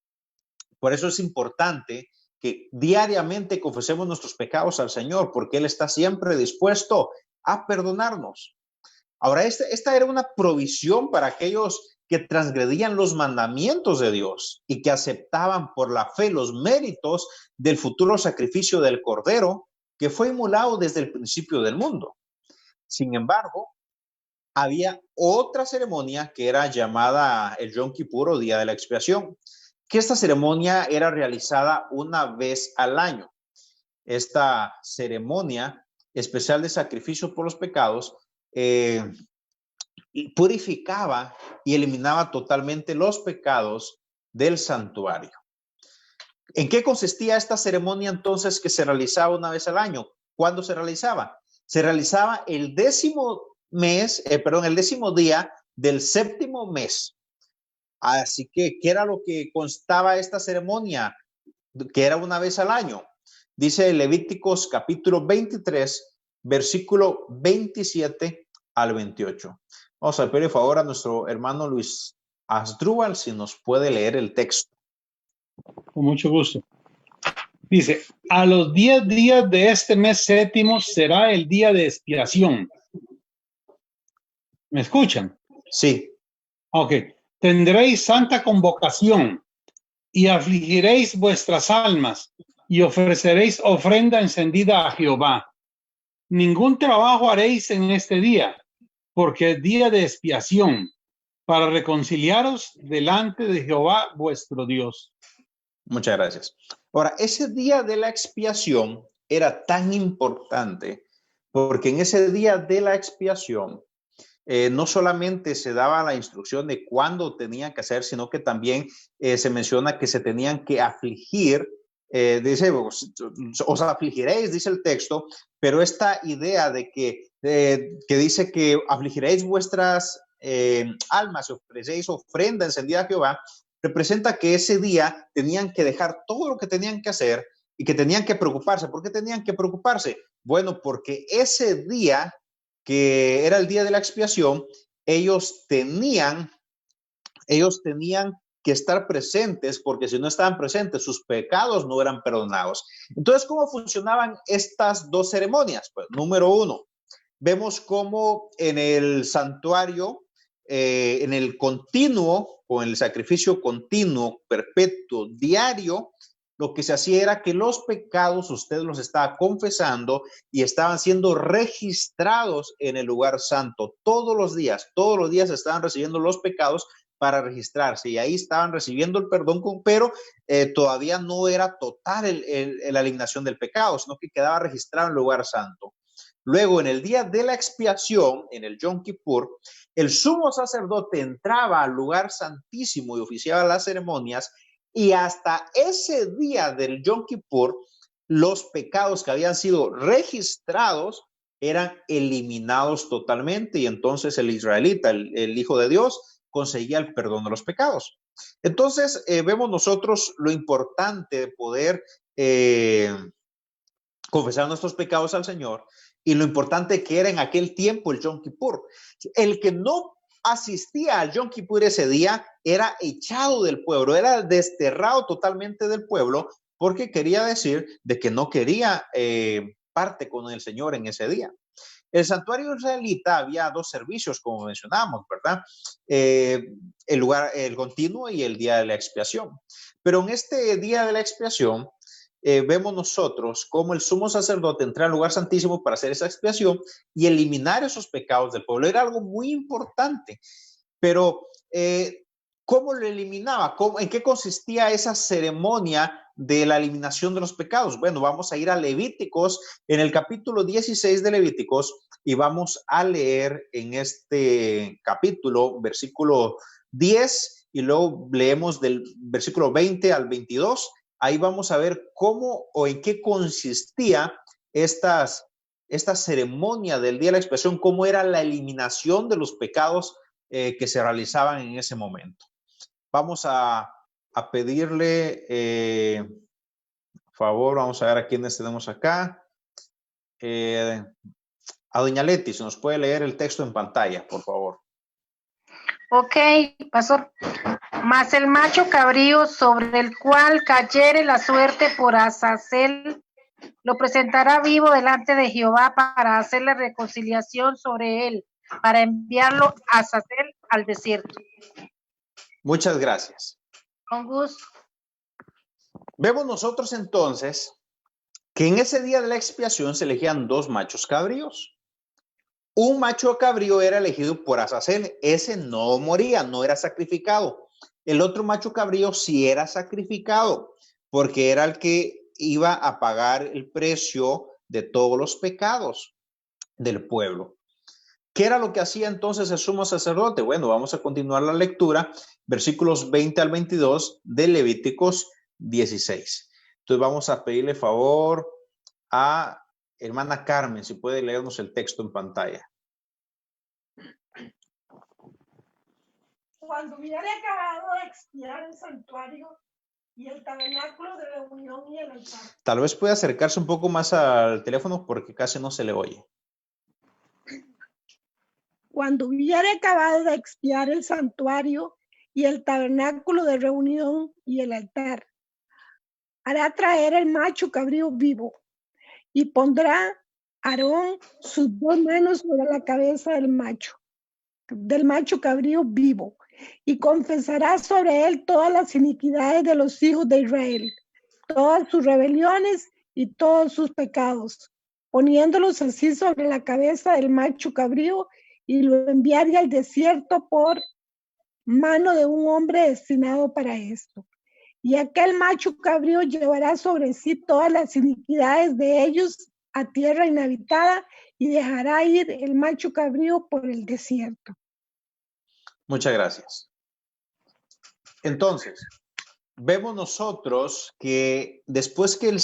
Por eso es importante que diariamente confesemos nuestros pecados al Señor, porque Él está siempre dispuesto a perdonarnos. Ahora, esta era una provisión para aquellos que transgredían los mandamientos de Dios y que aceptaban por la fe los méritos del futuro sacrificio del Cordero, que fue inmolado desde el principio del mundo. Sin embargo, había otra ceremonia que era llamada el Yom Kippur, o Día de la Expiación, que esta ceremonia era realizada una vez al año. Esta ceremonia especial de sacrificio por los pecados purificaba y eliminaba totalmente los pecados del santuario. ¿En qué consistía esta ceremonia entonces que se realizaba una vez al año? ¿Cuándo se realizaba? Se realizaba el décimo día del séptimo mes. Así que, ¿qué era lo que constaba esta ceremonia? que era una vez al año. Dice Levíticos capítulo 23, versículo 27 al 28. Vamos a pedir favor a nuestro hermano Luis Asdrúbal si nos puede leer el texto. Con mucho gusto. Dice, a los 10 días de este mes séptimo será el día de expiación. ¿Me escuchan? Sí. Ok. Tendréis santa convocación y afligiréis vuestras almas y ofreceréis ofrenda encendida a Jehová. Ningún trabajo haréis en este día, porque es día de expiación, para reconciliaros delante de Jehová vuestro Dios. Muchas gracias. Ahora, ese día de la expiación era tan importante porque en ese día de la expiación no solamente se daba la instrucción de cuándo tenían que hacer, sino que también se menciona que se tenían que afligir. Dice, os afligiréis, dice el texto, pero esta idea de que dice que afligiréis vuestras almas y ofrecéis ofrenda encendida a Jehová, representa que ese día tenían que dejar todo lo que tenían que hacer y que tenían que preocuparse. ¿Por qué tenían que preocuparse? Bueno, porque ese día, que era el día de la expiación, ellos tenían que estar presentes, porque si no estaban presentes, sus pecados no eran perdonados. Entonces, ¿cómo funcionaban estas dos ceremonias? Pues, número uno, vemos cómo en el santuario, en el continuo, o en el sacrificio continuo, perpetuo, diario, lo que se hacía era que los pecados usted los estaba confesando y estaban siendo registrados en el lugar santo todos los días estaban recibiendo los pecados para registrarse y ahí estaban recibiendo el perdón, pero todavía no era total la eliminación del pecado, sino que quedaba registrado en el lugar santo. Luego, en el día de la expiación, en el Yom Kippur, el sumo sacerdote entraba al lugar santísimo y oficiaba las ceremonias, y hasta ese día del Yom Kippur, los pecados que habían sido registrados eran eliminados totalmente, y entonces el israelita, el Hijo de Dios, conseguía el perdón de los pecados. Entonces, vemos nosotros lo importante de poder confesar nuestros pecados al Señor, y lo importante que era en aquel tiempo el Yom Kippur. El que no asistía al Yom Kippur ese día era echado del pueblo, era desterrado totalmente del pueblo, porque quería decir de que no quería parte con el Señor en ese día. El santuario israelita había dos servicios, como mencionamos, ¿verdad? El continuo y el día de la expiación. Pero en este día de la expiación, vemos nosotros cómo el sumo sacerdote entra al lugar santísimo para hacer esa expiación y eliminar esos pecados del pueblo. Era algo muy importante, pero ¿cómo lo eliminaba? ¿En qué consistía esa ceremonia de la eliminación de los pecados? Bueno, vamos a ir a Levíticos, en el capítulo 16 de Levíticos, y vamos a leer en este capítulo, versículo 10, y luego leemos del versículo 20 al 22. Ahí vamos a ver cómo o en qué consistía esta ceremonia del día de la expiación, cómo era la eliminación de los pecados que se realizaban en ese momento. Vamos a pedirle favor, vamos a ver a quiénes tenemos acá. A doña Leti, si nos puede leer el texto en pantalla, por favor. Ok, pastor. Mas el macho cabrío sobre el cual cayere la suerte por Azazel, lo presentará vivo delante de Jehová para hacer la reconciliación sobre él, para enviarlo a Azazel al desierto. Muchas gracias. Con gusto. Vemos nosotros entonces que en ese día de la expiación se elegían dos machos cabríos. Un macho cabrío era elegido por Azazel, ese no moría, no era sacrificado. El otro macho cabrío sí era sacrificado, porque era el que iba a pagar el precio de todos los pecados del pueblo. ¿Qué era lo que hacía entonces el sumo sacerdote? Bueno, vamos a continuar la lectura, versículos 20 al 22 de Levíticos 16. Entonces vamos a pedirle favor a hermana Carmen, si puede leernos el texto en pantalla. Cuando hubiere acabado de expiar el santuario y el tabernáculo de reunión y el altar. Tal vez pueda acercarse un poco más al teléfono porque casi no se le oye. Cuando hubiere acabado de expiar el santuario y el tabernáculo de reunión y el altar, hará traer el macho cabrío vivo y pondrá Aarón sus 2 manos sobre la cabeza del macho cabrío vivo, y confesará sobre él todas las iniquidades de los hijos de Israel, todas sus rebeliones y todos sus pecados, poniéndolos así sobre la cabeza del macho cabrío, y lo enviaría al desierto por mano de un hombre destinado para esto. Y aquel macho cabrío llevará sobre sí todas las iniquidades de ellos a tierra inhabitada, y dejará ir el macho cabrío por el desierto. Muchas gracias. Entonces, vemos nosotros que después que el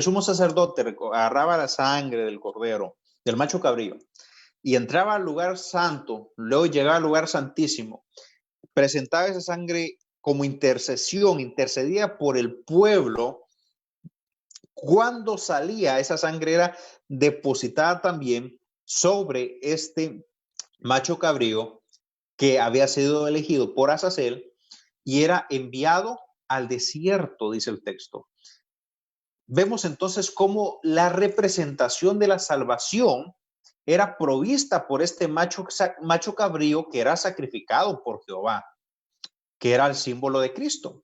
sumo sacerdote agarraba la sangre del cordero, del macho cabrío, y entraba al lugar santo, luego llegaba al lugar santísimo, presentaba esa sangre como intercesión, intercedía por el pueblo. Cuando salía, esa sangre era depositada también sobre este macho cabrío que había sido elegido por Azazel y era enviado al desierto, dice el texto. Vemos entonces cómo la representación de la salvación era provista por este macho cabrío que era sacrificado por Jehová, que era el símbolo de Cristo.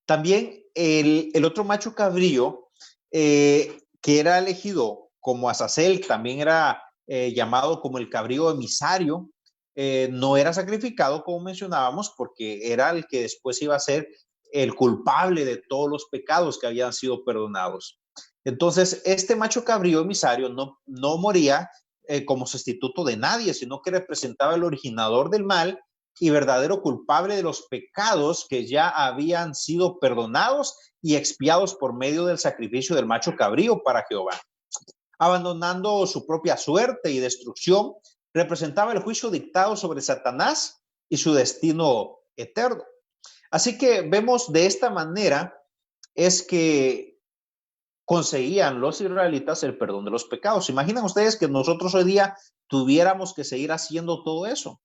También el otro macho cabrío que era elegido como Azazel, también era llamado como el cabrío emisario, no era sacrificado como mencionábamos porque era el que después iba a ser el culpable de todos los pecados que habían sido perdonados. Entonces este macho cabrío emisario no moría como sustituto de nadie, sino que representaba el originador del mal y verdadero culpable de los pecados que ya habían sido perdonados y expiados por medio del sacrificio del macho cabrío para Jehová. Abandonando su propia suerte y destrucción, representaba el juicio dictado sobre Satanás y su destino eterno. Así que vemos de esta manera es que conseguían los israelitas el perdón de los pecados. ¿Imaginan ustedes que nosotros hoy día tuviéramos que seguir haciendo todo eso?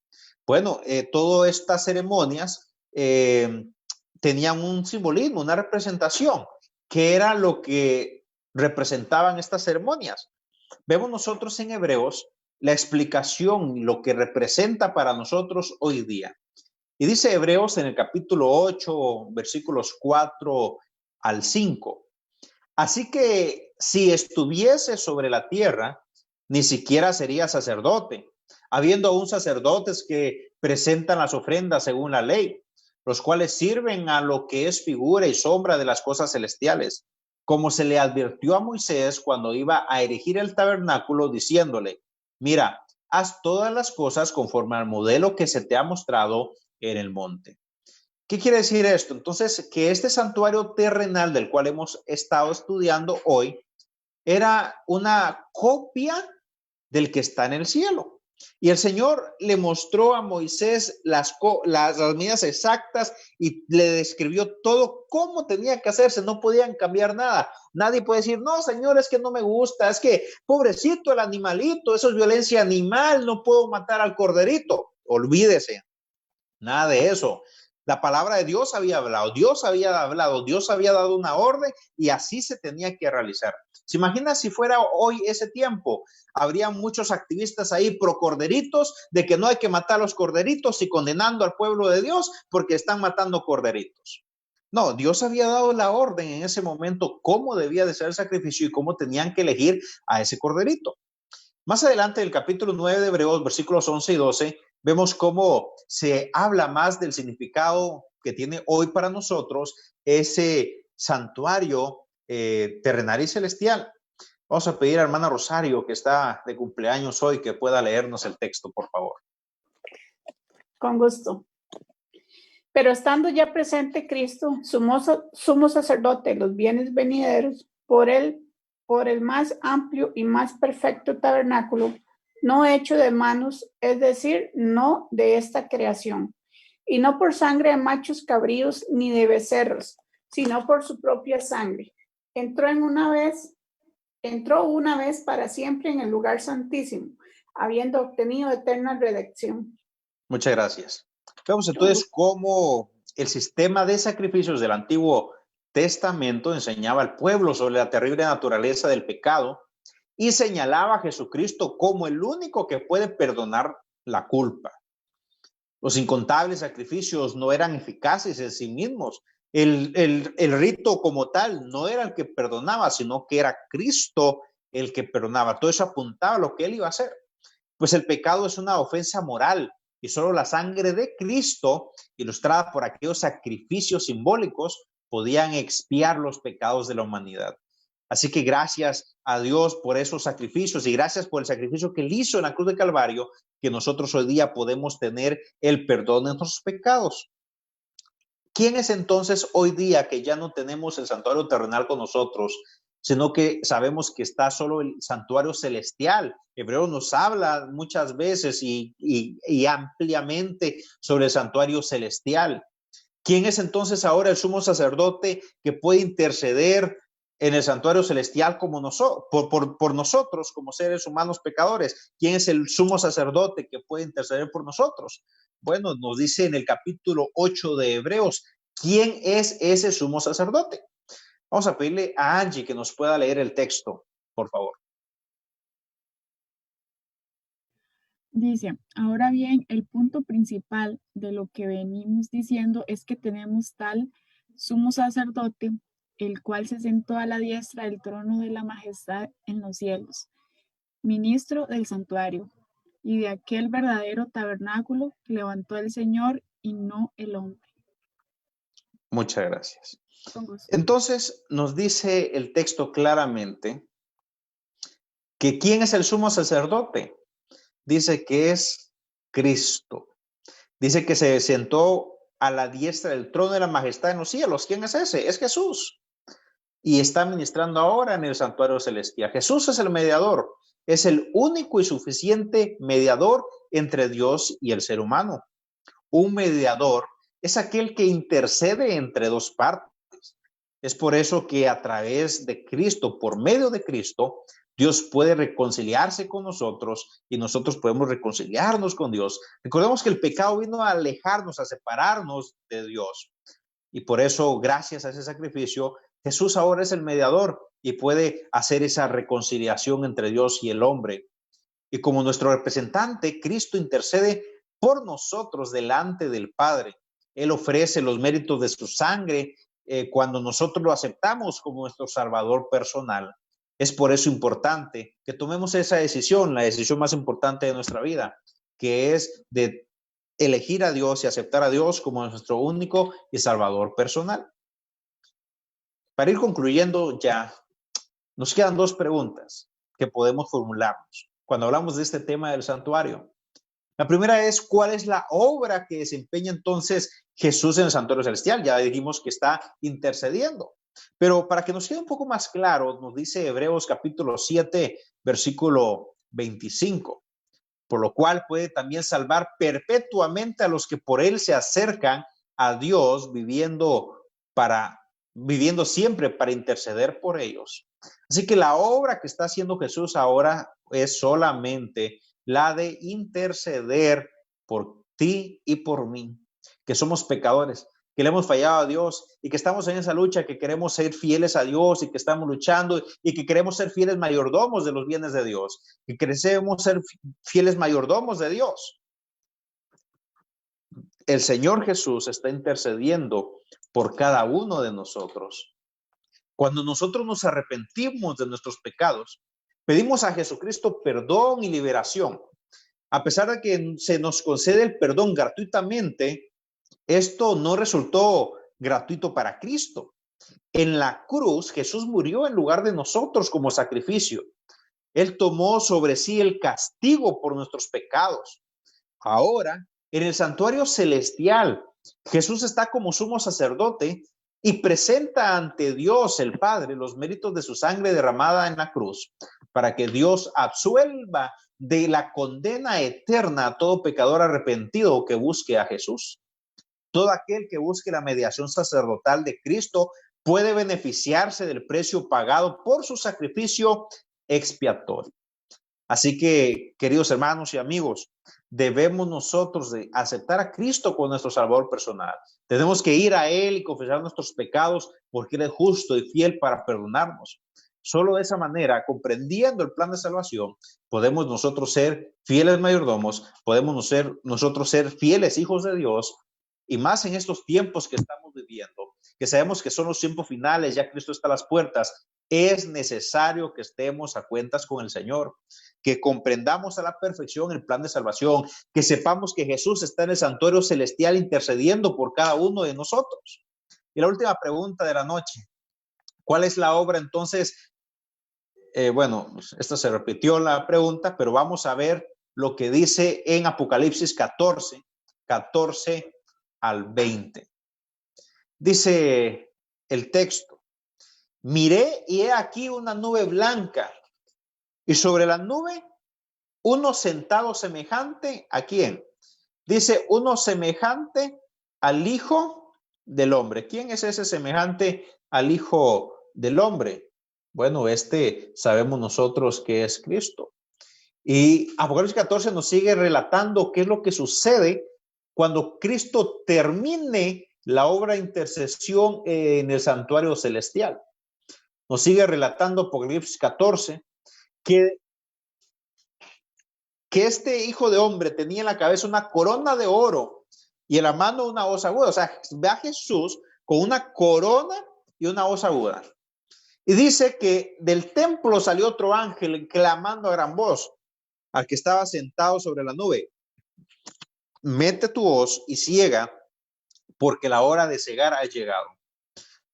Bueno, todas estas ceremonias tenían un simbolismo, una representación, que era lo que representaban estas ceremonias. Vemos nosotros en Hebreos la explicación, lo que representa para nosotros hoy día. Y dice Hebreos en el capítulo 8, versículos 4 al 5. Así que si estuviese sobre la tierra, ni siquiera sería sacerdote, habiendo aún sacerdotes que presentan las ofrendas según la ley, los cuales sirven a lo que es figura y sombra de las cosas celestiales, como se le advirtió a Moisés cuando iba a erigir el tabernáculo, diciéndole: mira, haz todas las cosas conforme al modelo que se te ha mostrado en el monte. ¿Qué quiere decir esto? Entonces, que este santuario terrenal del cual hemos estado estudiando hoy era una copia del que está en el cielo. Y el Señor le mostró a Moisés las medidas exactas y le describió todo cómo tenía que hacerse. No podían cambiar nada. Nadie puede decir: no, Señor, es que no me gusta, es que pobrecito el animalito, eso es violencia animal, no puedo matar al corderito. Olvídese, nada de eso. La palabra de Dios había hablado, Dios había dado una orden y así se tenía que realizar. ¿Se imagina si fuera hoy ese tiempo? Habría muchos activistas ahí pro corderitos, de que no hay que matar a los corderitos y condenando al pueblo de Dios porque están matando corderitos. No, Dios había dado la orden en ese momento cómo debía de ser el sacrificio y cómo tenían que elegir a ese corderito. Más adelante, en el capítulo 9 de Hebreos, versículos 11 y 12, vemos cómo se habla más del significado que tiene hoy para nosotros ese santuario terrenal y celestial. Vamos a pedir a hermana Rosario, que está de cumpleaños hoy, que pueda leernos el texto, por favor. Con gusto. Pero estando ya presente Cristo, sumo sacerdote de los bienes venideros, por el más amplio y más perfecto tabernáculo, no hecho de manos, es decir, no de esta creación, y no por sangre de machos cabríos ni de becerros, sino por su propia sangre. Entró una vez para siempre en el lugar santísimo, habiendo obtenido eterna redención. Muchas gracias. Vemos entonces cómo el sistema de sacrificios del Antiguo Testamento enseñaba al pueblo sobre la terrible naturaleza del pecado y señalaba a Jesucristo como el único que puede perdonar la culpa. Los incontables sacrificios no eran eficaces en sí mismos. El rito como tal no era el que perdonaba, sino que era Cristo el que perdonaba. Todo eso apuntaba a lo que él iba a hacer. Pues el pecado es una ofensa moral y solo la sangre de Cristo, ilustrada por aquellos sacrificios simbólicos, podían expiar los pecados de la humanidad. Así que gracias a Dios por esos sacrificios y gracias por el sacrificio que él hizo en la cruz de Calvario, que nosotros hoy día podemos tener el perdón de nuestros pecados. ¿Quién es entonces hoy día que ya no tenemos el santuario terrenal con nosotros, sino que sabemos que está solo el santuario celestial? Hebreo nos habla muchas veces y ampliamente sobre el santuario celestial. ¿Quién es entonces ahora el sumo sacerdote que puede interceder en el santuario celestial como por nosotros como seres humanos pecadores? ¿Quién es el sumo sacerdote que puede interceder por nosotros? Bueno, nos dice en el capítulo 8 de Hebreos, ¿quién es ese sumo sacerdote? Vamos a pedirle a Angie que nos pueda leer el texto, por favor. Dice, ahora bien, el punto principal de lo que venimos diciendo es que tenemos tal sumo sacerdote, el cual se sentó a la diestra del trono de la majestad en los cielos, ministro del santuario y de aquel verdadero tabernáculo que levantó el Señor y no el hombre. Muchas gracias. Entonces nos dice el texto claramente que ¿quién es el sumo sacerdote? Dice que es Cristo. Dice que se sentó a la diestra del trono de la majestad en los cielos. ¿Quién es ese? Es Jesús. Y está ministrando ahora en el santuario celestial. Jesús es el mediador. Es el único y suficiente mediador entre Dios y el ser humano. Un mediador es aquel que intercede entre dos partes. Es por eso que a través de Cristo, por medio de Cristo, Dios puede reconciliarse con nosotros y nosotros podemos reconciliarnos con Dios. Recordemos que el pecado vino a alejarnos, a separarnos de Dios. Y por eso, gracias a ese sacrificio, Jesús ahora es el mediador y puede hacer esa reconciliación entre Dios y el hombre. Y como nuestro representante, Cristo intercede por nosotros delante del Padre. Él ofrece los méritos de su sangre cuando nosotros lo aceptamos como nuestro Salvador personal. Es por eso importante que tomemos esa decisión, la decisión más importante de nuestra vida, que es de elegir a Dios y aceptar a Dios como nuestro único y Salvador personal. Para ir concluyendo ya, nos quedan dos preguntas que podemos formularnos cuando hablamos de este tema del santuario. La primera es, ¿cuál es la obra que desempeña entonces Jesús en el santuario celestial? Ya dijimos que está intercediendo. Pero para que nos quede un poco más claro, nos dice Hebreos capítulo 7, versículo 25, por lo cual puede también salvar perpetuamente a los que por él se acercan a Dios, viviendo siempre para interceder por ellos. Así que la obra que está haciendo Jesús ahora es solamente la de interceder por ti y por mí, que somos pecadores, que le hemos fallado a Dios y que estamos en esa lucha, que queremos ser fieles a Dios y que estamos luchando y que queremos ser fieles mayordomos de los bienes de Dios, que queremos ser fieles mayordomos de Dios. El Señor Jesús está intercediendo por cada uno de nosotros. Cuando nosotros nos arrepentimos de nuestros pecados, pedimos a Jesucristo perdón y liberación. A pesar de que se nos concede el perdón gratuitamente, esto no resultó gratuito para Cristo. En la cruz, Jesús murió en lugar de nosotros como sacrificio. Él tomó sobre sí el castigo por nuestros pecados. Ahora, en el santuario celestial, Jesús está como sumo sacerdote y presenta ante Dios el Padre los méritos de su sangre derramada en la cruz, para que Dios absuelva de la condena eterna a todo pecador arrepentido que busque a Jesús. Todo aquel que busque la mediación sacerdotal de Cristo puede beneficiarse del precio pagado por su sacrificio expiatorio. Así que, queridos hermanos y amigos, debemos nosotros de aceptar a Cristo como nuestro Salvador personal. Tenemos que ir a Él y confesar nuestros pecados porque Él es justo y fiel para perdonarnos. Solo de esa manera, comprendiendo el plan de salvación, podemos nosotros ser fieles mayordomos, podemos nosotros ser fieles hijos de Dios, y más en estos tiempos que estamos viviendo, que sabemos que son los tiempos finales, ya Cristo está a las puertas. Es necesario que estemos a cuentas con el Señor, que comprendamos a la perfección el plan de salvación, que sepamos que Jesús está en el santuario celestial intercediendo por cada uno de nosotros. Y la última pregunta de la noche, ¿cuál es la obra entonces? Bueno, esta se repitió la pregunta, pero vamos a ver lo que dice en Apocalipsis 14 al 20. Dice el texto: miré y he aquí una nube blanca, y sobre la nube uno sentado semejante ¿a quién? Dice, uno semejante al Hijo del Hombre. ¿Quién es ese semejante al Hijo del Hombre? Bueno, sabemos nosotros que es Cristo. Y Apocalipsis 14 nos sigue relatando qué es lo que sucede cuando Cristo termine la obra de intercesión en el santuario celestial. Nos sigue relatando Apocalipsis 14 que este Hijo de Hombre tenía en la cabeza una corona de oro y en la mano una hoz aguda. O sea, ve a Jesús con una corona y una hoz aguda. Y dice que del templo salió otro ángel clamando a gran voz al que estaba sentado sobre la nube: mete tu hoz y ciega, porque la hora de cegar ha llegado,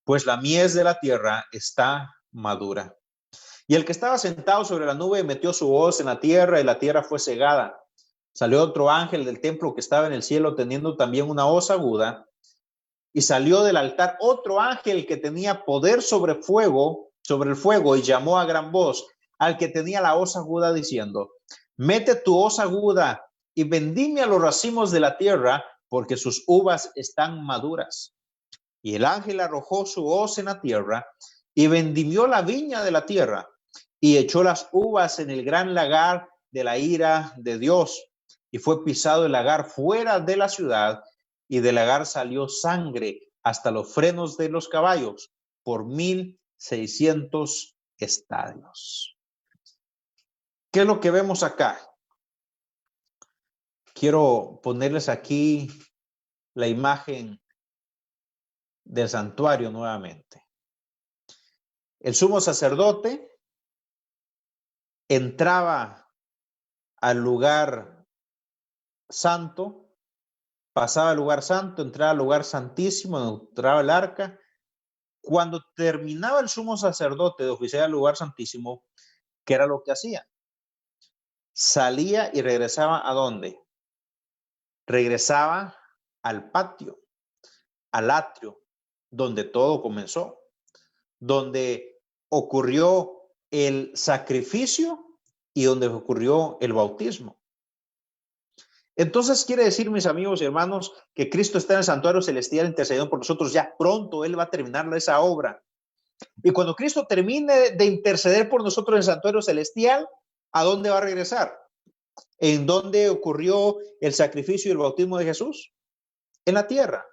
pues la mies de la tierra está madura. Y el que estaba sentado sobre la nube metió su hoz en la tierra, y la tierra fue cegada. Salió otro ángel del templo que estaba en el cielo, teniendo también una hoz aguda, y salió del altar otro ángel que tenía poder sobre el fuego, y llamó a gran voz al que tenía la hoz aguda, diciendo: mete tu hoz aguda y vendime a los racimos de la tierra, porque sus uvas están maduras. Y el ángel arrojó su hoz en la tierra y vendimió la viña de la tierra, y echó las uvas en el gran lagar de la ira de Dios. Y fue pisado el lagar fuera de la ciudad, y del lagar salió sangre hasta los frenos de los caballos, por 1,600 estadios. ¿Qué es lo que vemos acá? Quiero ponerles aquí la imagen del santuario nuevamente. El sumo sacerdote entraba al lugar santo, pasaba al lugar santo, entraba al lugar santísimo, entraba el arca. Cuando terminaba el sumo sacerdote de oficiar al lugar santísimo, ¿qué era lo que hacía? Salía y regresaba ¿a dónde? Regresaba al patio, al atrio, donde todo comenzó, donde ocurrió el sacrificio y donde ocurrió el bautismo. Entonces quiere decir, mis amigos y hermanos, que Cristo está en el santuario celestial intercediendo por nosotros. Ya pronto Él va a terminar esa obra. Y cuando Cristo termine de interceder por nosotros en el santuario celestial, ¿a dónde va a regresar? ¿En dónde ocurrió el sacrificio y el bautismo de Jesús? En la tierra.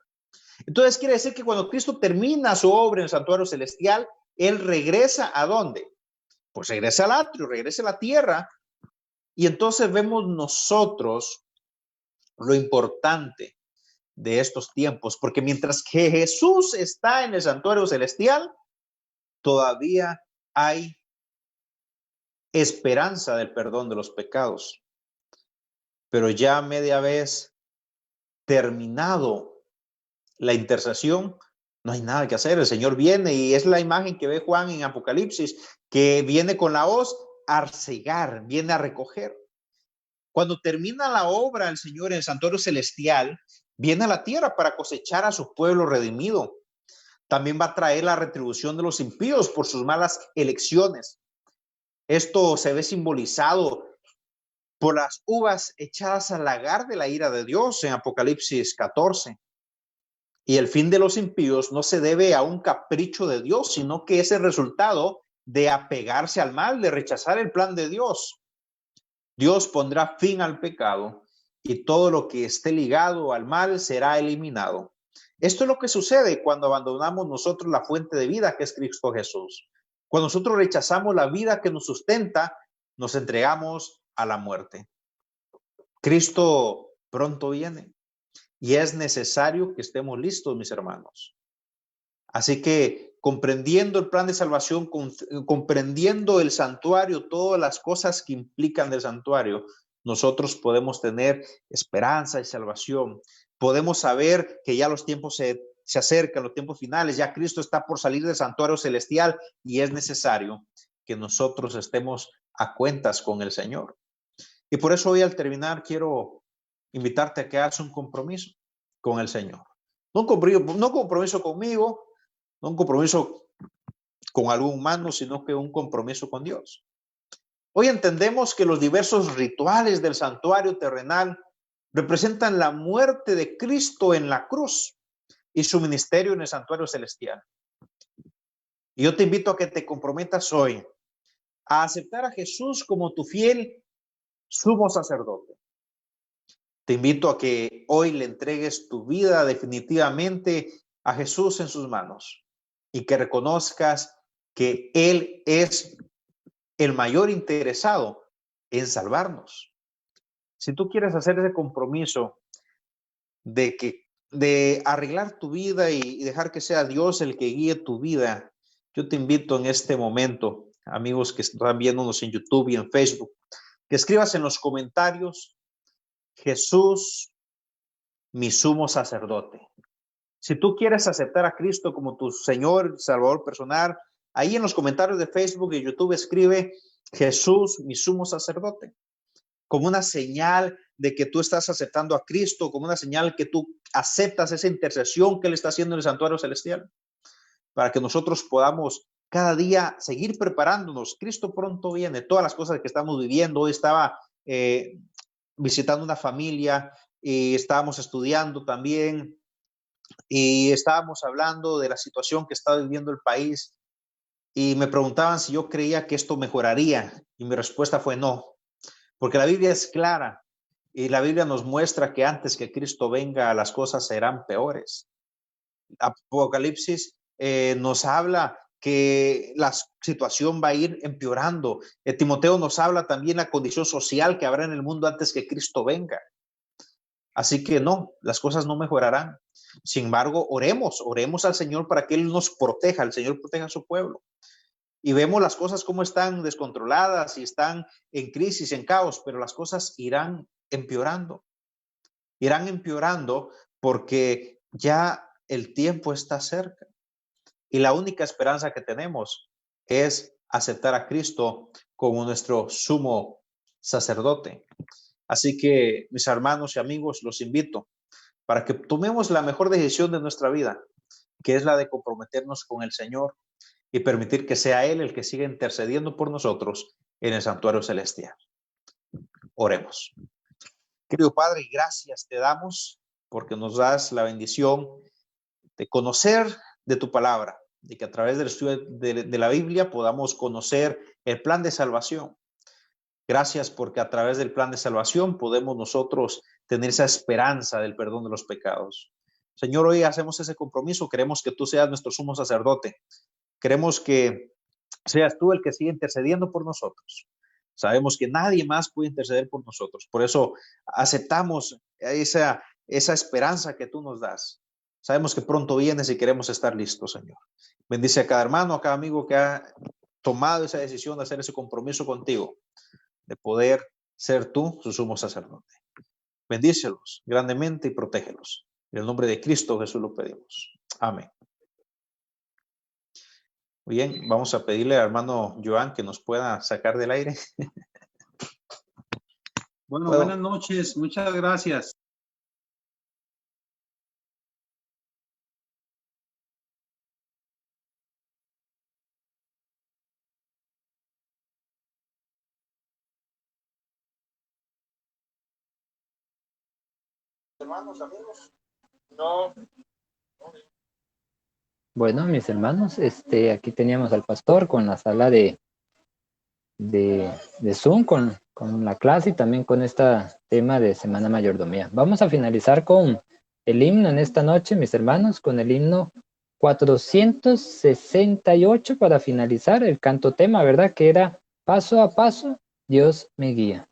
Entonces quiere decir que cuando Cristo termina su obra en el santuario celestial, Él regresa ¿a dónde? Pues regresa al atrio, regresa a la tierra. Y entonces vemos nosotros lo importante de estos tiempos, porque mientras que Jesús está en el santuario celestial, todavía hay esperanza del perdón de los pecados. Pero ya media vez terminado la intercesión, no hay nada que hacer. El Señor viene, y es la imagen que ve Juan en Apocalipsis, que viene con la hoz a cegar, viene a recoger. Cuando termina la obra el Señor en el santuario celestial, viene a la tierra para cosechar a su pueblo redimido. También va a traer la retribución de los impíos por sus malas elecciones. Esto se ve simbolizado por las uvas echadas al lagar de la ira de Dios en Apocalipsis 14. Y el fin de los impíos no se debe a un capricho de Dios, sino que es el resultado de apegarse al mal, de rechazar el plan de Dios. Dios pondrá fin al pecado y todo lo que esté ligado al mal será eliminado. Esto es lo que sucede cuando abandonamos nosotros la fuente de vida que es Cristo Jesús. Cuando nosotros rechazamos la vida que nos sustenta, nos entregamos a la muerte. Cristo pronto viene y es necesario que estemos listos, mis hermanos. Así que comprendiendo el plan de salvación, comprendiendo el santuario, todas las cosas que implican el santuario, nosotros podemos tener esperanza y salvación. Podemos saber que ya los tiempos se acercan, los tiempos finales, ya Cristo está por salir del santuario celestial y es necesario que nosotros estemos a cuentas con el Señor. Y por eso hoy al terminar quiero invitarte a que hagas un compromiso con el Señor. No un compromiso conmigo, no un compromiso con algún humano, sino que un compromiso con Dios. Hoy entendemos que los diversos rituales del santuario terrenal representan la muerte de Cristo en la cruz y su ministerio en el santuario celestial. Y yo te invito a que te comprometas hoy a aceptar a Jesús como tu fiel sumo sacerdote. Te invito a que hoy le entregues tu vida definitivamente a Jesús en sus manos y que reconozcas que Él es el mayor interesado en salvarnos. Si tú quieres hacer ese compromiso de arreglar tu vida y dejar que sea Dios el que guíe tu vida, yo te invito en este momento, amigos que están viéndonos en YouTube y en Facebook, que escribas en los comentarios: Jesús, mi sumo sacerdote. Si tú quieres aceptar a Cristo como tu Señor, Salvador personal, ahí en los comentarios de Facebook y YouTube escribe: Jesús, mi sumo sacerdote, como una señal de que tú estás aceptando a Cristo, como una señal que tú aceptas esa intercesión que Él está haciendo en el santuario celestial, para que nosotros podamos cada día seguir preparándonos. Cristo pronto viene. Todas las cosas que estamos viviendo, hoy estaba visitando una familia y estábamos estudiando también y estábamos hablando de la situación que está viviendo el país y me preguntaban si yo creía que esto mejoraría y mi respuesta fue no, porque la Biblia es clara y la Biblia nos muestra que antes que Cristo venga las cosas serán peores. Apocalipsis nos habla que la situación va a ir empeorando. Timoteo nos habla también la condición social que habrá en el mundo antes que Cristo venga. Así que no, las cosas no mejorarán. Sin embargo, oremos al Señor para que Él nos proteja, el Señor proteja a su pueblo. Y vemos las cosas como están descontroladas y están en crisis, en caos, pero las cosas irán empeorando. Irán empeorando porque ya el tiempo está cerca. Y la única esperanza que tenemos es aceptar a Cristo como nuestro sumo sacerdote. Así que, mis hermanos y amigos, los invito para que tomemos la mejor decisión de nuestra vida, que es la de comprometernos con el Señor y permitir que sea Él el que siga intercediendo por nosotros en el santuario celestial. Oremos. Querido Padre, gracias te damos porque nos das la bendición de conocer de tu palabra, de que a través del estudio de la Biblia podamos conocer el plan de salvación. Gracias porque a través del plan de salvación podemos nosotros tener esa esperanza del perdón de los pecados. Señor, hoy hacemos ese compromiso, queremos que tú seas nuestro sumo sacerdote. Queremos que seas tú el que siga intercediendo por nosotros. Sabemos que nadie más puede interceder por nosotros. Por eso aceptamos esa esperanza que tú nos das. Sabemos que pronto vienes y queremos estar listos, Señor. Bendice a cada hermano, a cada amigo que ha tomado esa decisión de hacer ese compromiso contigo, de poder ser tú su sumo sacerdote. Bendícelos grandemente y protégelos. En el nombre de Cristo Jesús lo pedimos. Amén. Muy bien, vamos a pedirle al hermano Joan que nos pueda sacar del aire. Bueno, buenas noches, muchas gracias. Hermanos, amigos, no Bueno, mis hermanos, aquí teníamos al pastor con la sala de Zoom, con la clase y también con este tema de Semana Mayordomía. Vamos a finalizar con el himno en esta noche, mis hermanos, con el himno 468 para finalizar el canto tema, ¿verdad? Que era paso a paso, Dios me guía.